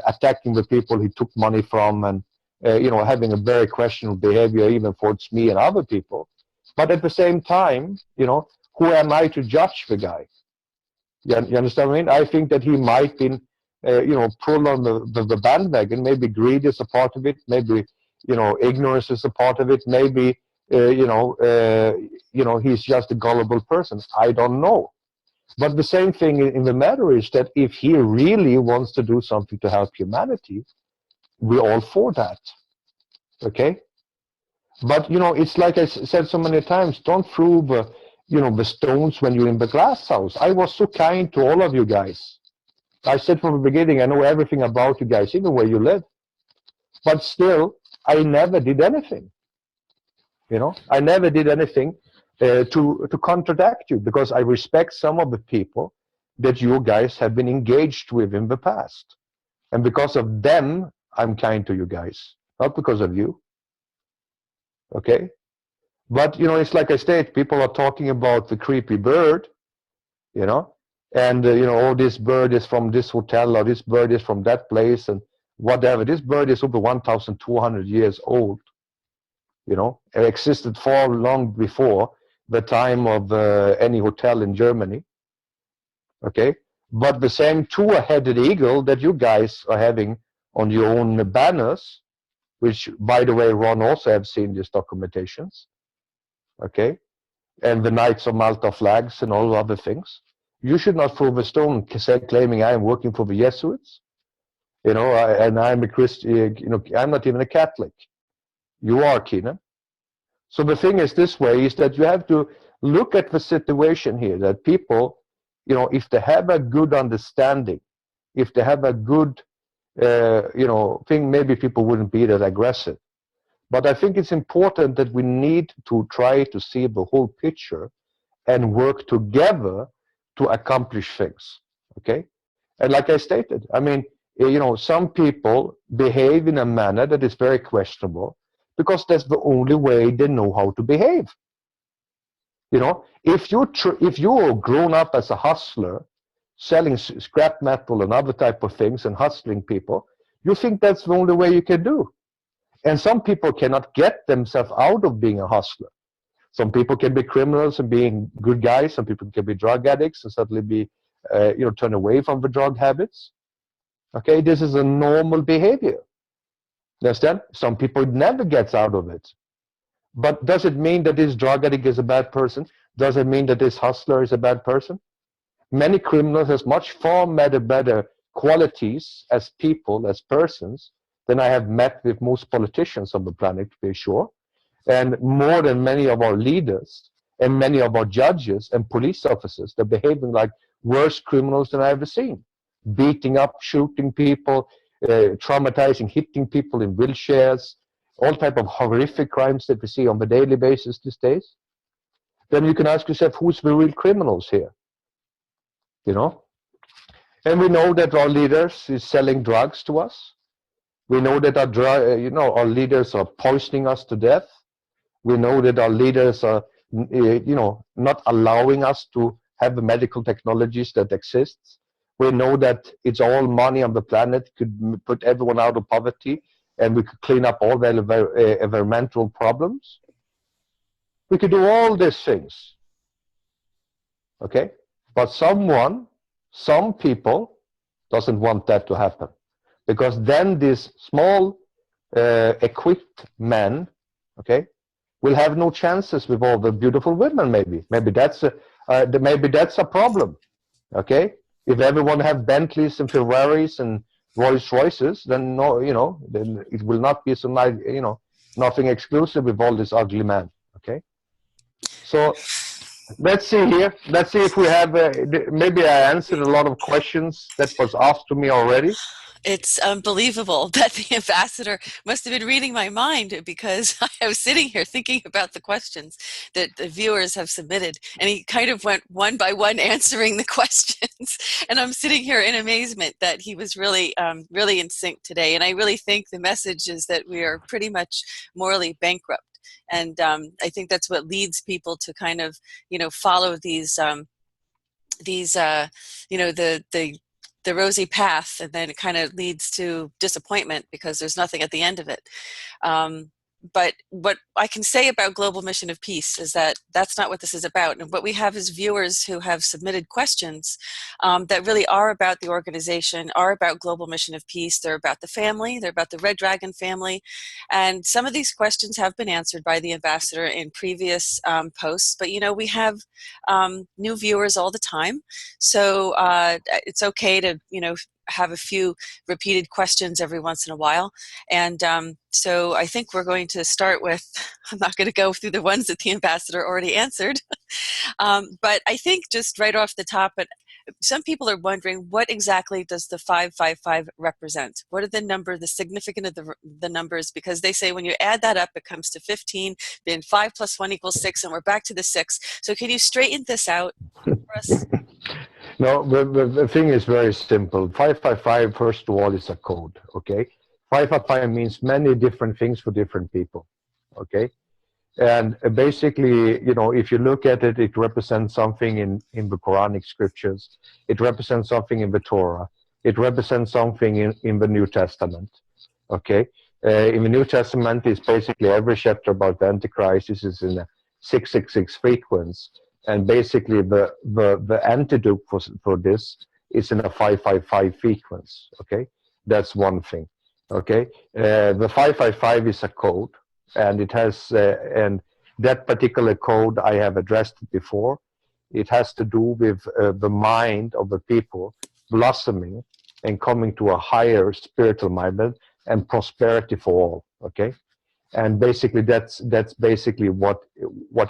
attacking the people he took money from, and having a very questionable behavior even towards me and other people. But at the same time, who am I to judge the guy? You understand what I mean? I think that he might be, pulled on the bandwagon. Maybe greed is a part of it. Maybe, ignorance is a part of it. Maybe, he's just a gullible person. I don't know. But the same thing in the matter is that if he really wants to do something to help humanity, we're all for that. Okay? But, it's like I said so many times, don't throw the stones when you're in the glass house. I was so kind to all of you guys. I said from the beginning, I know everything about you guys, even where you live. But still, I never did anything. I never did anything to contradict you, because I respect some of the people that you guys have been engaged with in the past. And because of them, I'm kind to you guys, not because of you. Okay? But, it's like I said, people are talking about the creepy bird, and, oh, this bird is from this hotel, or this bird is from that place, and whatever. This bird is over 1,200 years old. It existed far long before the time of any hotel in Germany. Okay? But the same two-headed eagle that you guys are having on your own banners, which, by the way, Ron also have seen these documentations, okay, and the Knights of Malta flags and all other things, you should not throw the stone claiming I am working for the Jesuits, and I'm a Christian, I'm not even a Catholic. You are, Keenan. So the thing is this way, is that you have to look at the situation here, that people, if they have a good understanding, if they have a good, thing, maybe people wouldn't be that aggressive. But I think it's important that we need to try to see the whole picture and work together to accomplish things, okay? And like I stated, I mean, some people behave in a manner that is very questionable because that's the only way they know how to behave. If you're grown up as a hustler, selling scrap metal and other type of things and hustling people, you think that's the only way you can do. And some people cannot get themselves out of being a hustler. Some people can be criminals and being good guys. Some people can be drug addicts and suddenly be, turn away from the drug habits. Okay, this is a normal behavior. Understand? Some people never gets out of it. But does it mean that this drug addict is a bad person? Does it mean that this hustler is a bad person? Many criminals has much far better qualities as people, as persons, than I have met with most politicians on the planet, to be sure. And more than many of our leaders and many of our judges and police officers, they're behaving like worse criminals than I've ever seen. Beating up, shooting people, traumatizing, hitting people in wheelchairs, all type of horrific crimes that we see on a daily basis these days. Then you can ask yourself, who's the real criminals here? And we know that our leaders is selling drugs to us. We know that our leaders are poisoning us to death. We know that our leaders are, not allowing us to have the medical technologies that exist. We know that it's all money on the planet could put everyone out of poverty, and we could clean up all the environmental problems. We could do all these things, okay? But some people doesn't want that to happen, because then these small equipped men, okay, will have no chances with all the beautiful women. Maybe that's a problem, okay? If everyone have Bentleys and Ferraris and Rolls Royces, then then it will not be so nice, nothing exclusive with all this ugly men, okay? So let's see here. Let's see if we have. Maybe I answered a lot of questions that was asked to me already. It's unbelievable that the ambassador must have been reading my mind, because I was sitting here thinking about the questions that the viewers have submitted, and he kind of went one by one answering the questions. And I'm sitting here in amazement that he was really, really in sync today. And I really think the message is that we are pretty much morally bankrupt. And I think that's what leads people to kind of, follow the rosy path, and then it kind of leads to disappointment because there's nothing at the end of it. But what I can say about Global Mission of Peace is that that's not what this is about. And what we have is viewers who have submitted questions that really are about the organization, are about Global Mission of Peace. They're about the family. They're about the Red Dragon family. And some of these questions have been answered by the ambassador in previous posts. But, we have new viewers all the time. So it's okay to, have a few repeated questions every once in a while. And so I think we're going to start with, I'm not going to go through the ones that the ambassador already answered, but I think just right off the top, but some people are wondering, what exactly does the 555 represent? What are the significance of the numbers? Because they say when you add that up, it comes to 15, then 5 + 1 = 6, and we're back to the 6. So can you straighten this out for us? No, the thing is very simple. 555, first of all, is a code, okay? 555 means many different things for different people, okay? And basically, if you look at it, it represents something in the Quranic scriptures. It represents something in the Torah. It represents something in the New Testament, okay? In the New Testament, it's basically every chapter about the Antichrist. This is in a 666 frequency. And basically, the antidote for this is in a 555 frequency, okay? That's one thing, okay? The 555 is a code, and it has, and that particular code I have addressed before. It has to do with the mind of the people blossoming and coming to a higher spiritual mind and prosperity for all, okay? And basically, that's basically what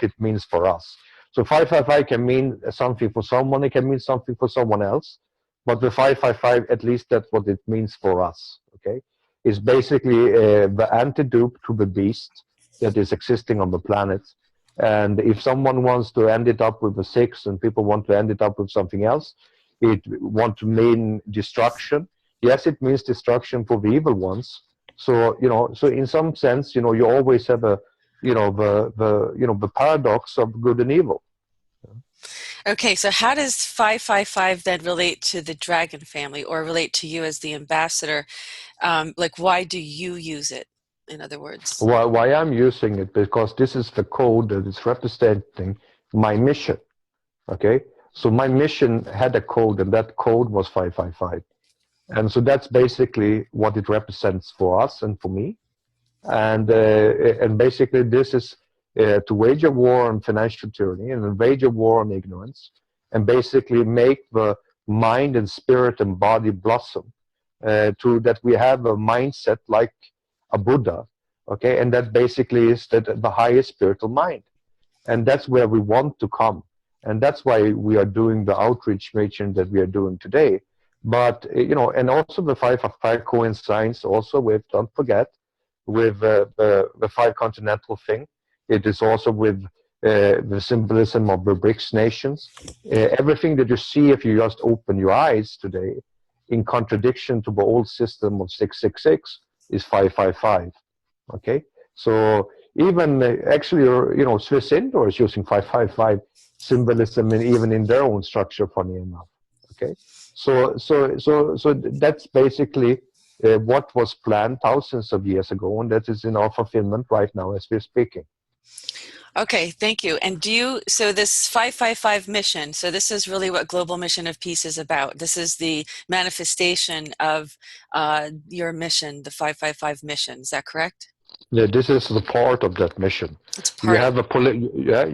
it means for us. So 555 can mean something for someone, it can mean something for someone else, but the 555, at least that's what it means for us, okay? It's basically the antidote to the beast that is existing on the planet. And if someone wants to end it up with a 6 and people want to end it up with something else, it want to mean destruction. Yes, it means destruction for the evil ones. So, so in some sense, you always have a, the paradox of good and evil. Okay, so how does 555 then relate to the Dragon family, or relate to you as the ambassador? Why do you use it, in other words? Why I'm using it? Because this is the code that is representing my mission, okay? So my mission had a code, and that code was 555. And so that's basically what it represents for us and for me. And basically this is to wage a war on financial tyranny and wage a war on ignorance, and basically make the mind and spirit and body blossom to that we have a mindset like a Buddha, okay? And that basically is the highest spiritual mind. And that's where we want to come. And that's why we are doing the outreach mission that we are doing today. But, and also the 555 coincides also with, don't forget, with the 5 continental thing. It is also with the symbolism of the BRICS nations. Everything that you see, if you just open your eyes today, in contradiction to the old system of 666, is 555. Okay, so even actually, Swiss Indo is using 555 symbolism, and even in their own structure, funny enough. Okay, so that's basically what was planned thousands of years ago, and that is in our fulfillment right now as we're speaking. Okay, thank you. And so this 555 mission, so this is really what Global Mission of Peace is about. This is the manifestation of your mission, the 555 mission. Is that correct? Yeah, this is the part of that mission. It's part of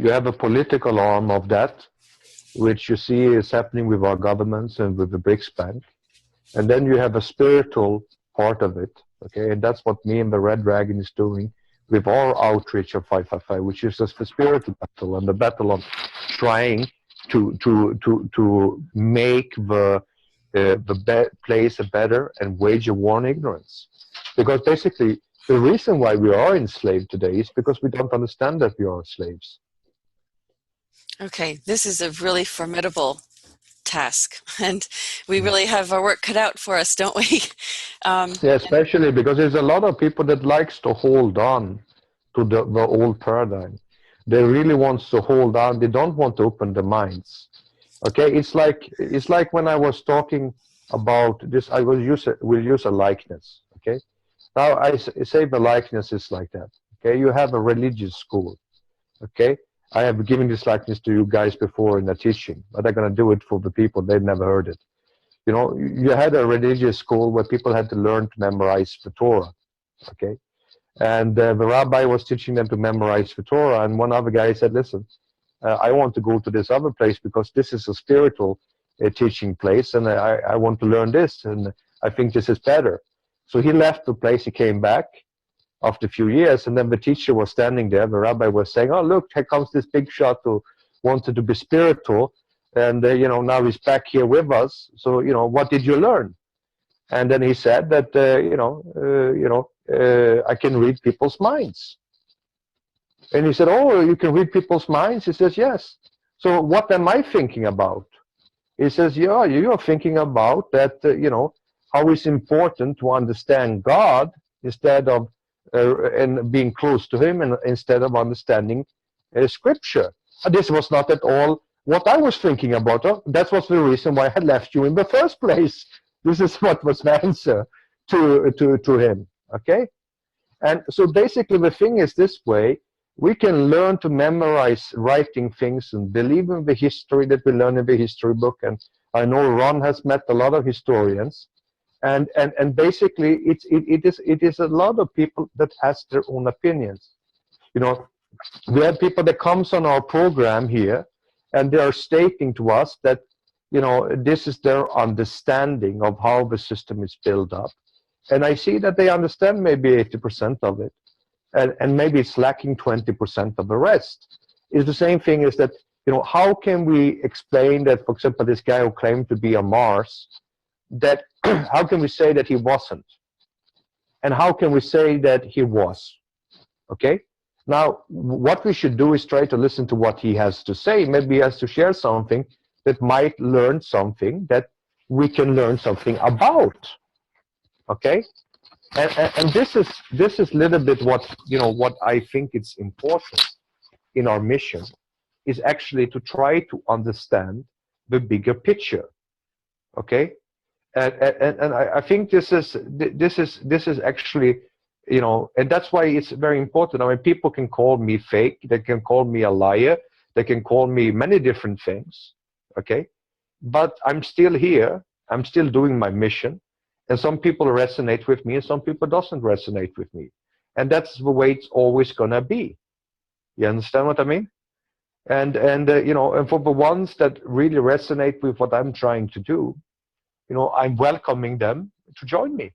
you have a political arm of that, which you see is happening with our governments and with the BRICS Bank. And then you have a spiritual part of it, okay? And that's what me and the Red Dragon is doing with our outreach of 555, which is just the spiritual battle and the battle of trying to make the place a better and wage a war on ignorance. Because basically, the reason why we are enslaved today is because we don't understand that we are slaves. Okay, this is a really formidable task, and we really have our work cut out for us, don't we? Yeah, especially because there's a lot of people that likes to hold on to the old paradigm. They really want to hold on. They don't want to open their minds. Okay, it's like when I was talking about this. I will use a likeness. Okay, now I say the likeness is like that. Okay, you have a religious school. Okay, I have given this likeness to you guys before in a teaching, but I'm going to do it for the people. They've never heard it. You know, you had a religious school where people had to learn to memorize the Torah. Okay, and the rabbi was teaching them to memorize the Torah, and one other guy said, listen, I want to go to this other place because this is a spiritual teaching place, and I want to learn this, and I think this is better. So he left the place, he came back after a few years, and then the teacher was standing there, the rabbi was saying, oh, look, here comes this big shot who wanted to be spiritual, and now he's back here with us, so what did you learn? And then he said that I can read people's minds. And he said, oh, you can read people's minds? He says, yes. So what am I thinking about? He says, yeah, you're thinking about that, how it's important to understand God instead of and being close to him, and instead of understanding scripture. This was not at all what I was thinking about. That was the reason why I had left you in the first place. This is what was the answer to him. Okay? And so basically the thing is this way, we can learn to memorize writing things and believe in the history that we learn in the history book. And I know Ron has met a lot of historians. And basically it is a lot of people that has their own opinions. We have people that comes on our program here, and they are stating to us that this is their understanding of how the system is built up, and I see that they understand maybe 80% of it, and maybe it's lacking 20% of the rest. Is the same thing as that how can we explain that, for example, this guy who claimed to be on Mars, that how can we say that he wasn't? And how can we say that he was? Okay? Now, what we should do is try to listen to what he has to say. Maybe he has to share something that might learn something that we can learn something about. Okay? And this is little bit what I think it's important in our mission, is actually to try to understand the bigger picture. Okay? And I think this is actually, and that's why it's very important. I mean, people can call me fake, they can call me a liar, they can call me many different things, okay? But I'm still here, I'm still doing my mission, and some people resonate with me and some people doesn't resonate with me. And that's the way it's always gonna be. You understand what I mean? And for the ones that really resonate with what I'm trying to do, I'm welcoming them to join me.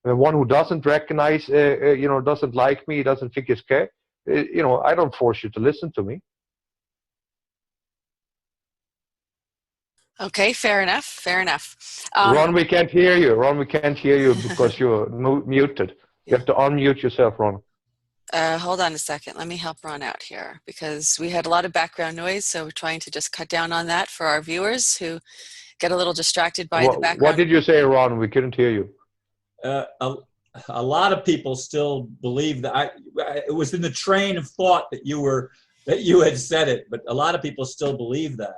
The one who doesn't recognize, doesn't like me, doesn't think it's okay, I don't force you to listen to me. Okay, fair enough, fair enough. Ron, we can't hear you. Ron, we can't hear you because you're muted. You have to unmute yourself, Ron. Hold on a second. Let me help Ron out here, because we had a lot of background noise, so we're trying to just cut down on that for our viewers who get a little distracted by the background. What did you say, Ron? We couldn't hear you. a lot of people still believe that it was in the train of thought that you had said it, but a lot of people still believe that.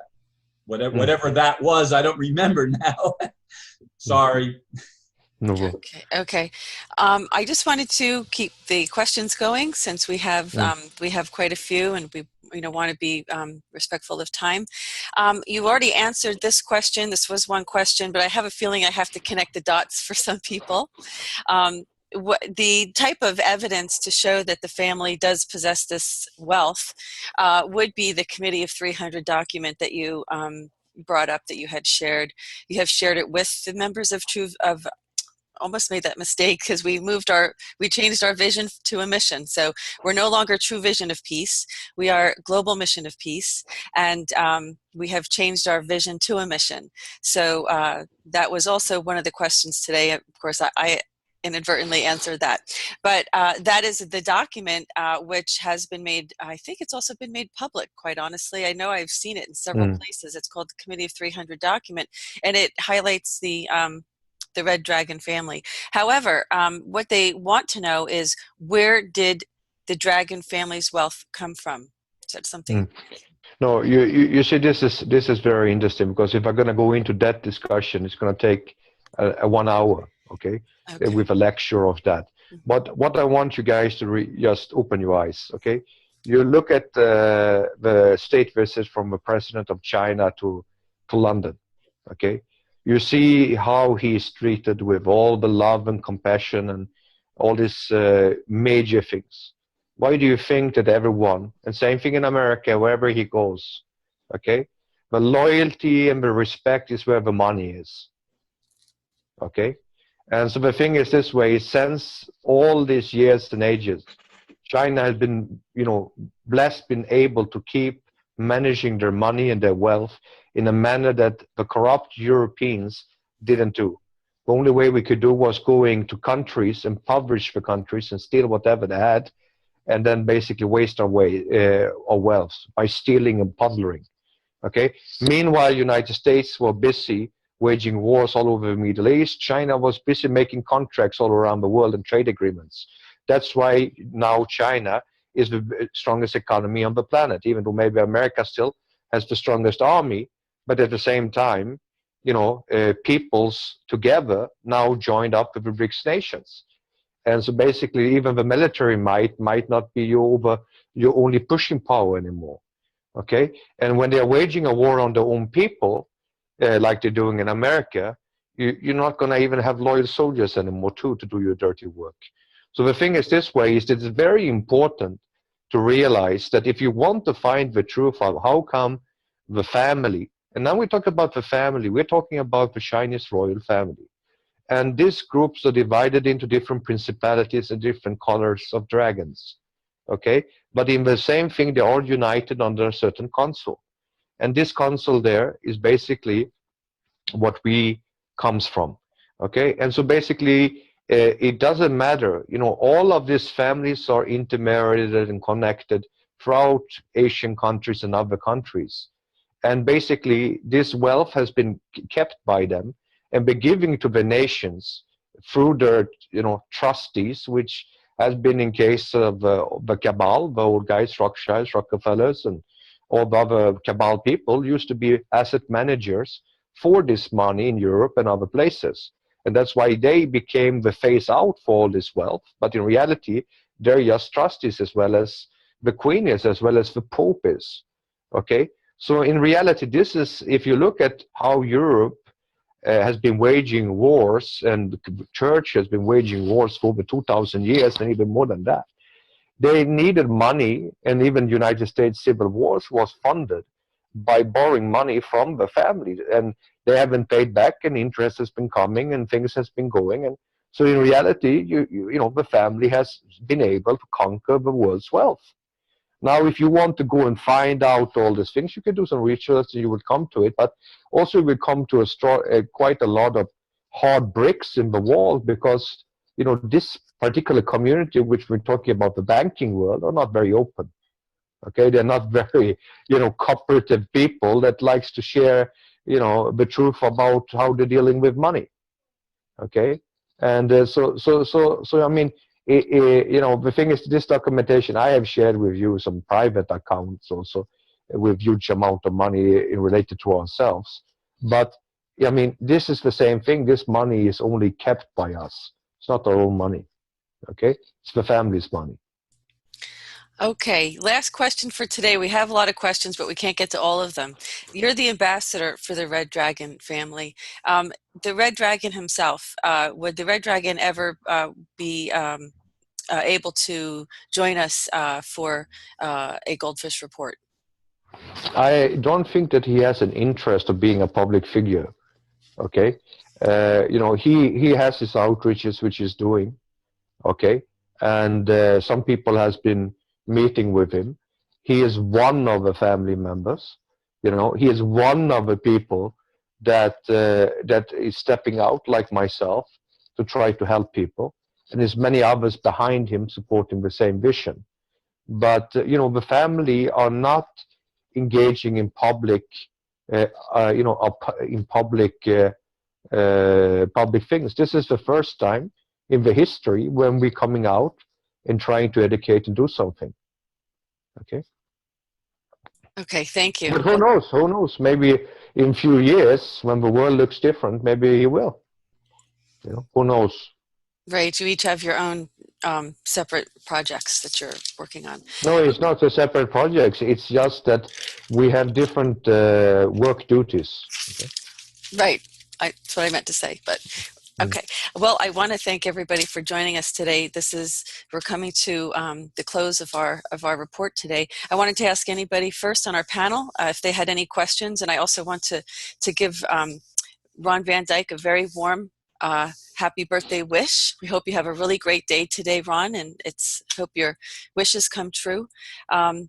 Whatever that was, I don't remember now. Sorry. No problem. Okay. I just wanted to keep the questions going since we have quite a few, and we want to be respectful of time. You already answered this question. This was one question, but I have a feeling I have to connect the dots for some people. The type of evidence to show that the family does possess this wealth would be the Committee of 300 document that you brought up, that you had shared. You have shared it with the members of almost made that mistake because we changed our vision to a mission. So we're no longer True Vision of Peace. We are Global Mission of Peace, and we have changed our vision to a mission. So that was also one of the questions today. Of course, I inadvertently answered that, but that is the document which has been made. I think it's also been made public, quite honestly. I know I've seen it in several places. It's called the Committee of 300 document, and it highlights the Red Dragon family. However, what they want to know is, where did the Dragon family's wealth come from? Is that something? No, you see, this is very interesting, because if I'm going to go into that discussion, it's going to take a 1 hour, okay, with a lecture of that. But what I want you guys to just open your eyes, okay? You look at the state visit from the president of China to London, okay? You see how he is treated with all the love and compassion and all these major things. Why do you think that everyone, and same thing in America, wherever he goes, okay, the loyalty and the respect is where the money is, okay? And so the thing is this way: since all these years and ages, China has been, blessed, been able to keep managing their money and their wealth in a manner that the corrupt Europeans didn't do. The only way we could do was going to countries, impoverish the countries, and steal whatever they had, and then basically waste our wealth by stealing and plundering. Okay. Meanwhile, United States were busy waging wars all over the Middle East. China was busy making contracts all around the world and trade agreements. That's why now China is the strongest economy on the planet, even though maybe America still has the strongest army. But at the same time, peoples together now joined up with the BRICS nations. And so basically, even the military might not be your only pushing power anymore. Okay? And when they're waging a war on their own people, like they're doing in America, you're not going to even have loyal soldiers anymore to do your dirty work. So the thing is this way, is that it's very important to realize that if you want to find the truth of how come the family, and now we talk about the family, we're talking about the Chinese royal family. And these groups are divided into different principalities and different colors of dragons. Okay? But in the same thing, they're all united under a certain council. And this council there is basically what we comes from. Okay? And so basically, it doesn't matter. All of these families are intermarried and connected throughout Asian countries and other countries. And basically, this wealth has been kept by them and be giving to the nations through their, trustees, which has been in case of the cabal, the old guys, Rothschilds, Rockefellers, and all the other cabal people used to be asset managers for this money in Europe and other places. And that's why they became the face out for all this wealth. But in reality, they're just trustees, as well as the Queen is, as well as the Pope is. Okay? So in reality, this is, if you look at how Europe has been waging wars, and the church has been waging wars for over 2,000 years, and even more than that. They needed money, and even United States civil wars was funded by borrowing money from the family, and they haven't paid back, and interest has been coming, and things has been going. And so in reality, the family has been able to conquer the world's wealth. Now, if you want to go and find out all these things, you can do some research and you will come to it. But also you will come to quite a lot of hard bricks in the wall, because, this particular community, which we're talking about, the banking world, are not very open. Okay, they're not very, cooperative people that likes to share, the truth about how they're dealing with money. Okay, And so I mean, you know, the thing is, this documentation I have shared with you some private accounts also with huge amount of money related to ourselves. But I mean, this is the same thing. This money is only kept by us. It's not our own money. Okay, it's the family's money. Okay, last question for today. We have a lot of questions, but we can't get to all of them. You're the ambassador for the Red Dragon family. The Red Dragon himself, would the Red Dragon ever be able to join us for a Goldfish report? I don't think that he has an interest of being a public figure. Okay, you know, he has his outreaches which he's doing. Okay, and some people has been meeting with him. He is one of the family members. You know, he is one of the people that that is stepping out, like myself, to try to help people. And there's many others behind him supporting the same vision. But you know, the family are not engaging in public, you know, in public public things. This is the first time in the history when we're coming out and trying to educate and do something. Okay. Okay, thank you. But who knows? Who knows? Maybe in a few years, when the world looks different, maybe he will. You know, who knows? Right, you each have your own separate projects that you're working on. No, it's not a separate projects. It's just that we have different work duties. Okay? Right, that's what I meant to say, but okay. Well, I want to thank everybody for joining us today. We're coming to the close of our report today. I wanted to ask anybody first on our panel if they had any questions, and I also want to give Ron Van Dyke a very warm happy birthday wish. We hope you have a really great day today, Ron, and hope your wishes come true.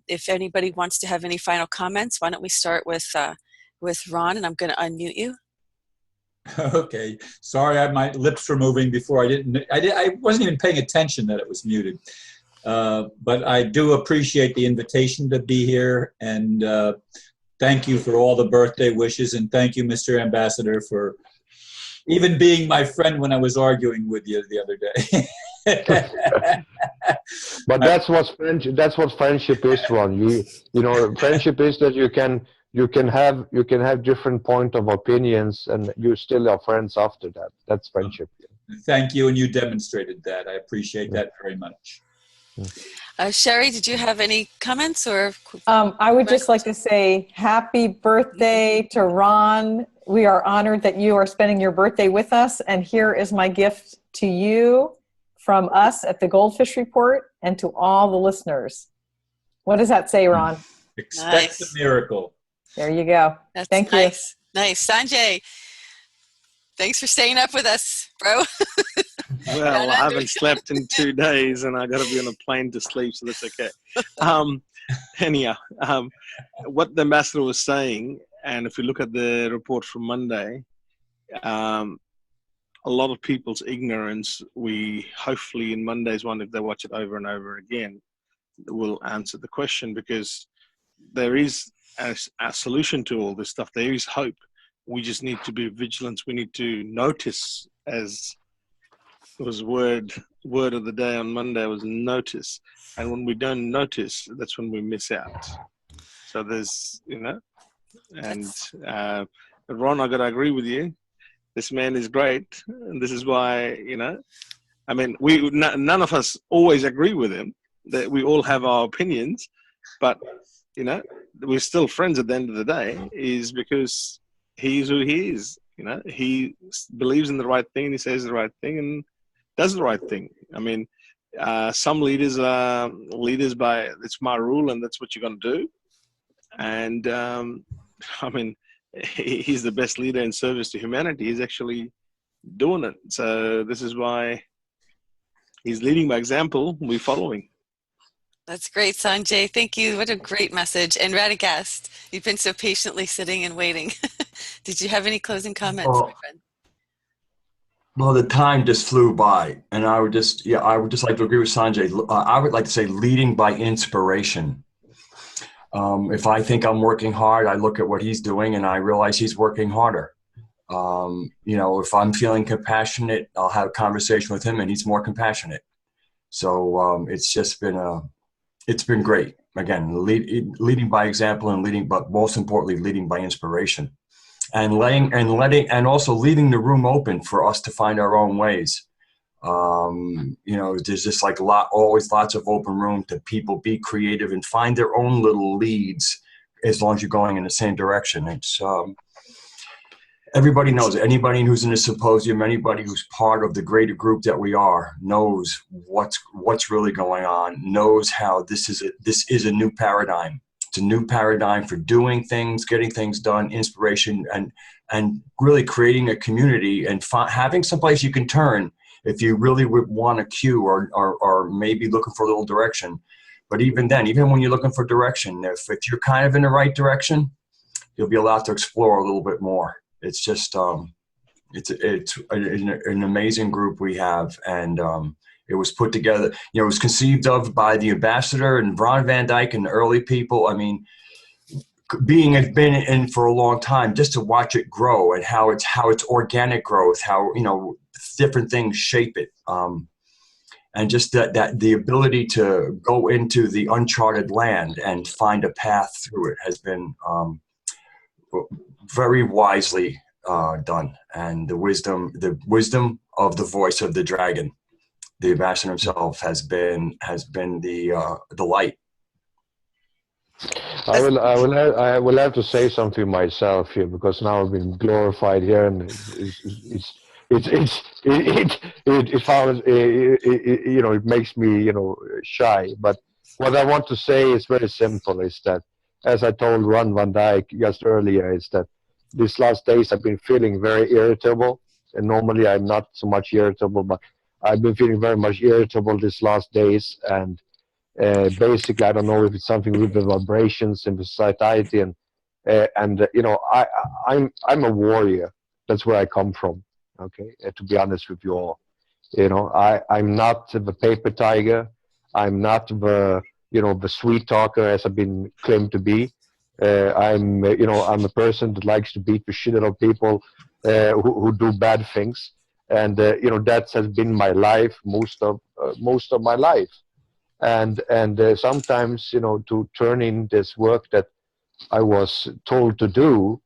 If anybody wants to have any final comments, why don't we start with Ron, and I'm going to unmute you. Okay, sorry, my lips were moving before. I wasn't even paying attention that it was muted. But I do appreciate the invitation to be here, and thank you for all the birthday wishes, and thank you, Mr. Ambassador, for even being my friend when I was arguing with you the other day. But that's what friendship is, Ron. You know, friendship is that you can have different point of opinions, and you still are friends after that. That's friendship. Thank you, and you demonstrated that. I appreciate that very much. Sherry, did you have any comments or? I would just like to say happy birthday to Ron. We are honored that you are spending your birthday with us, and here is my gift to you from us at the Goldfish Report and to all the listeners. What does that say, Ron? Expect a miracle. There you go. That's Thank you. Nice. Sanjay, thanks for staying up with us, bro. Well, I haven't slept in 2 days, and I got to be on a plane to sleep, so that's okay. Anyhow, what the ambassador was saying, and if you look at the report from Monday, a lot of people's ignorance, we hopefully in Monday's one, if they watch it over and over again, will answer the question, because there is a solution to all this stuff. There is hope. We just need to be vigilant. We need to notice, as was word of the day on Monday was notice. And when we don't notice, that's when we miss out. So there's, you know, and Ron, I got to agree with you. This man is great. And this is why, you know, I mean, none of us always agree with him. That we all have our opinions, but, you know, we're still friends at the end of the day, is because he's who he is. You know, he believes in the right thing, and he says the right thing, and does the right thing. I mean, some leaders are leaders by, it's my rule and that's what you're going to do. And I mean, he's the best leader in service to humanity. He's actually doing it. So this is why he's leading by example. We're following. That's great, Sanjay. Thank you. What a great message. And Radagast, you've been so patiently sitting and waiting. Did you have any closing comments, my friend? Well, the time just flew by, and I would just like to agree with Sanjay. I would like to say leading by inspiration. If I think I'm working hard, I look at what he's doing and I realize he's working harder. You know, if I'm feeling compassionate, I'll have a conversation with him and he's more compassionate. So it's just it's been great. Again, leading by example and leading, but most importantly, leading by inspiration, and also leaving the room open for us to find our own ways. You know, there's just like always lots of open room to people be creative and find their own little leads, as long as you're going in the same direction. It's everybody knows it. Anybody who's in a symposium, anybody who's part of the greater group that we are, knows what's really going on, knows how this is a new paradigm. It's a new paradigm for doing things, getting things done, inspiration, and really creating a community and having someplace you can turn if you really would want a cue or maybe looking for a little direction. But even then, even when you're looking for direction, if you're kind of in the right direction, you'll be allowed to explore a little bit more. It's just it's an amazing group we have, and it was put together. You know, it was conceived of by the ambassador and Ron Van Dyke and the early people. I mean, been in for a long time, just to watch it grow and how it's organic growth, how, you know, different things shape it, and just that the ability to go into the uncharted land and find a path through it has been very wisely done. And the wisdom of the voice of the dragon, the ambassador himself, has been the light. I will have to say something myself here, because now I've been glorified here, and it makes me, you know, shy. But what I want to say is very simple: is that, as I told Ron Van Dyke just earlier, is that these last days I've been feeling very irritable, and normally I'm not so much irritable, but I've been feeling very much irritable these last days, and basically, I don't know if it's something with the vibrations in the society, and you know, I'm a warrior. That's where I come from. Okay, to be honest with you all, you know, I'm not the paper tiger. I'm not the sweet talker as I've been claimed to be. I'm a person that likes to beat the shit out of people who do bad things, and that has been my life most of my life. And sometimes, to turn in this work that I was told to do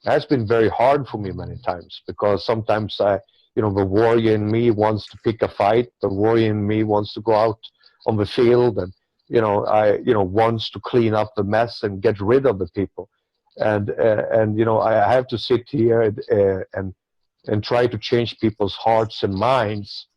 has been very hard for me many times, because sometimes the warrior in me wants to pick a fight. The warrior in me wants to go out on the field and wants to clean up the mess and get rid of the people. And I have to sit here and try to change people's hearts and minds,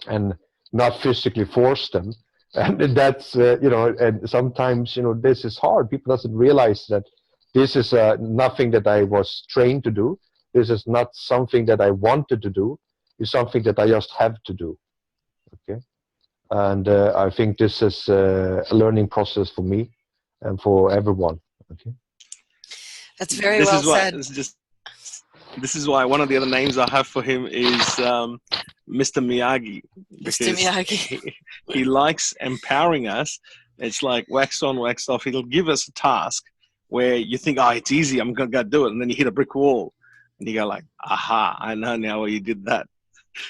and not physically force them. And that's and sometimes this is hard. People doesn't realize that this is nothing that I was trained to do. This is not something that I wanted to do. It's something that I just have to do. Okay, and I think this is a learning process for me and for everyone. Okay, that's very well said. This is why one of the other names I have for him is Mr. Miyagi. Mr. Miyagi. He likes empowering us. It's like wax on, wax off. He'll give us a task where you think, oh, it's easy, I'm going to go do it. And then you hit a brick wall. And you go like, aha, I know now why you did that.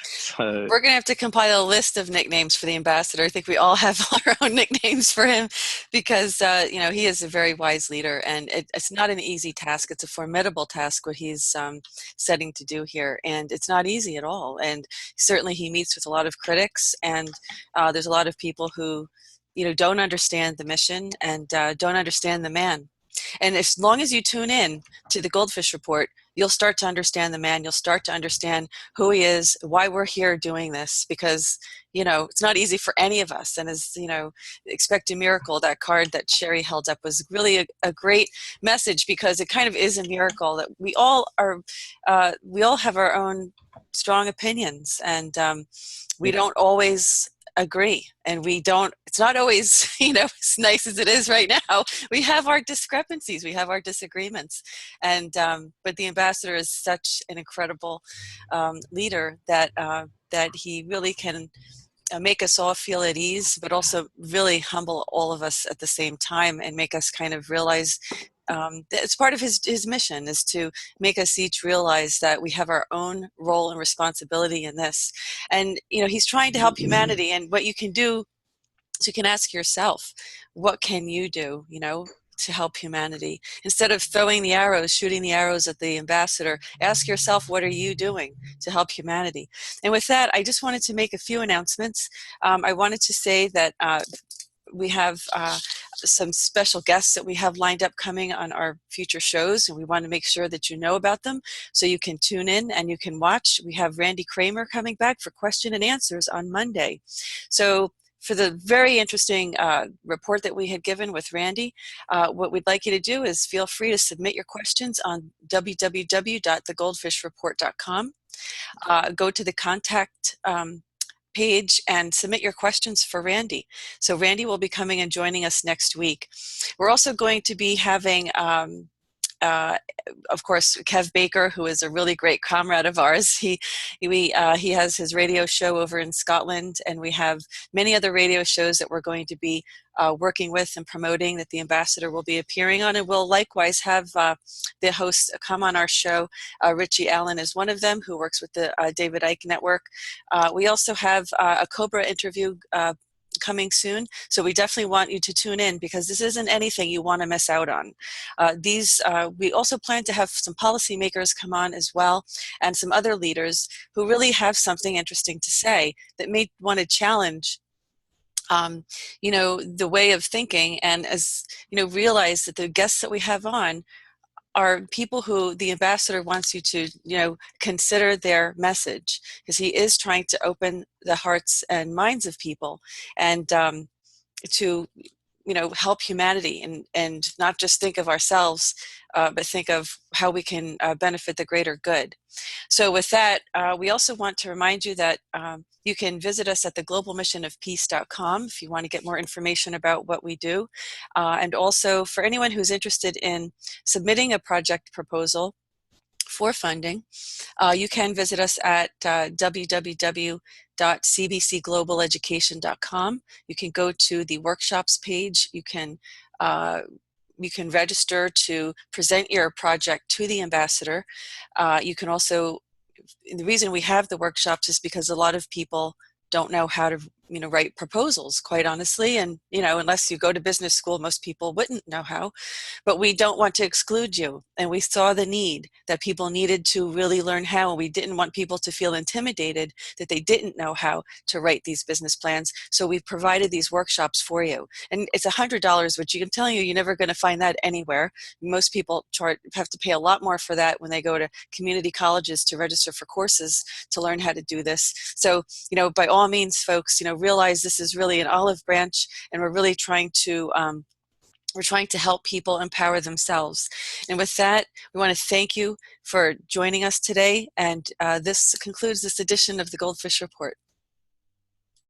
So, we're going to have to compile a list of nicknames for the ambassador. I think we all have our own nicknames for him, because he is a very wise leader, and it's not an easy task. It's a formidable task what he's setting to do here, and it's not easy at all. And certainly he meets with a lot of critics, and there's a lot of people who don't understand the mission and don't understand the man. And as long as you tune in to the GoldFish Report, you'll start to understand the man. You'll start to understand who he is, why we're here doing this, because, it's not easy for any of us. And as, Expect a Miracle, that card that Sherry held up was really a great message, because it kind of is a miracle that we all have our own strong opinions, and we don't always agree, and it's not always as nice as it is right now. We have our discrepancies, we have our disagreements, and but the ambassador is such an incredible leader that he really can make us all feel at ease, but also really humble all of us at the same time, and make us kind of realize it's part of his mission, is to make us each realize that we have our own role and responsibility in this. And, he's trying to help humanity. And what you can do is you can ask yourself, what can you do, to help humanity? Instead of throwing the arrows, shooting the arrows at the ambassador, ask yourself, what are you doing to help humanity? And with that, I just wanted to make a few announcements. I wanted to say that we have some special guests that we have lined up coming on our future shows, and we want to make sure that you know about them so you can tune in and you can watch. We have Randy Kramer coming back for question and answers on Monday. So for the very interesting report that we had given with Randy, what we'd like you to do is feel free to submit your questions on www.thegoldfishreport.com. Go to the contact page and submit your questions for Randy. So Randy will be coming and joining us next week. We're also going to be having of course, Kev Baker, who is a really great comrade of ours. He has his radio show over in Scotland, and we have many other radio shows that we're going to be working with and promoting that the ambassador will be appearing on, and we'll likewise have the hosts come on our show. Richie Allen is one of them, who works with the David Icke Network. We also have a Cobra interview coming soon, so we definitely want you to tune in, because this isn't anything you want to miss out on. We also plan to have some policymakers come on as well, and some other leaders who really have something interesting to say that may want to challenge the way of thinking, and realize that the guests that we have on are people who the ambassador wants you to, consider their message, because he is trying to open the hearts and minds of people, and to, help humanity, and not just think of ourselves, but think of how we can benefit the greater good. So with that, we also want to remind you that you can visit us at theglobalmissionofpeace.com if you want to get more information about what we do. And also, for anyone who's interested in submitting a project proposal for funding, you can visit us at www.cbcglobaleducation.com. You can go to the workshops page. You can register to present your project to the ambassador. You can also, the reason we have the workshops is because a lot of people don't know how to write proposals, quite honestly, and unless you go to business school, most people wouldn't know how. But we don't want to exclude you, and we saw the need that people needed to really learn how, and we didn't want people to feel intimidated that they didn't know how to write these business plans, so we've provided these workshops for you. And it's $100, which I'm telling you, you're never going to find that anywhere. Most people have to pay a lot more for that when they go to community colleges to register for courses to learn how to do this. So by all means, folks, realize this is really an olive branch, and we're really trying to help people empower themselves. And with that, we want to thank you for joining us today, and this concludes this edition of the GoldFish Report.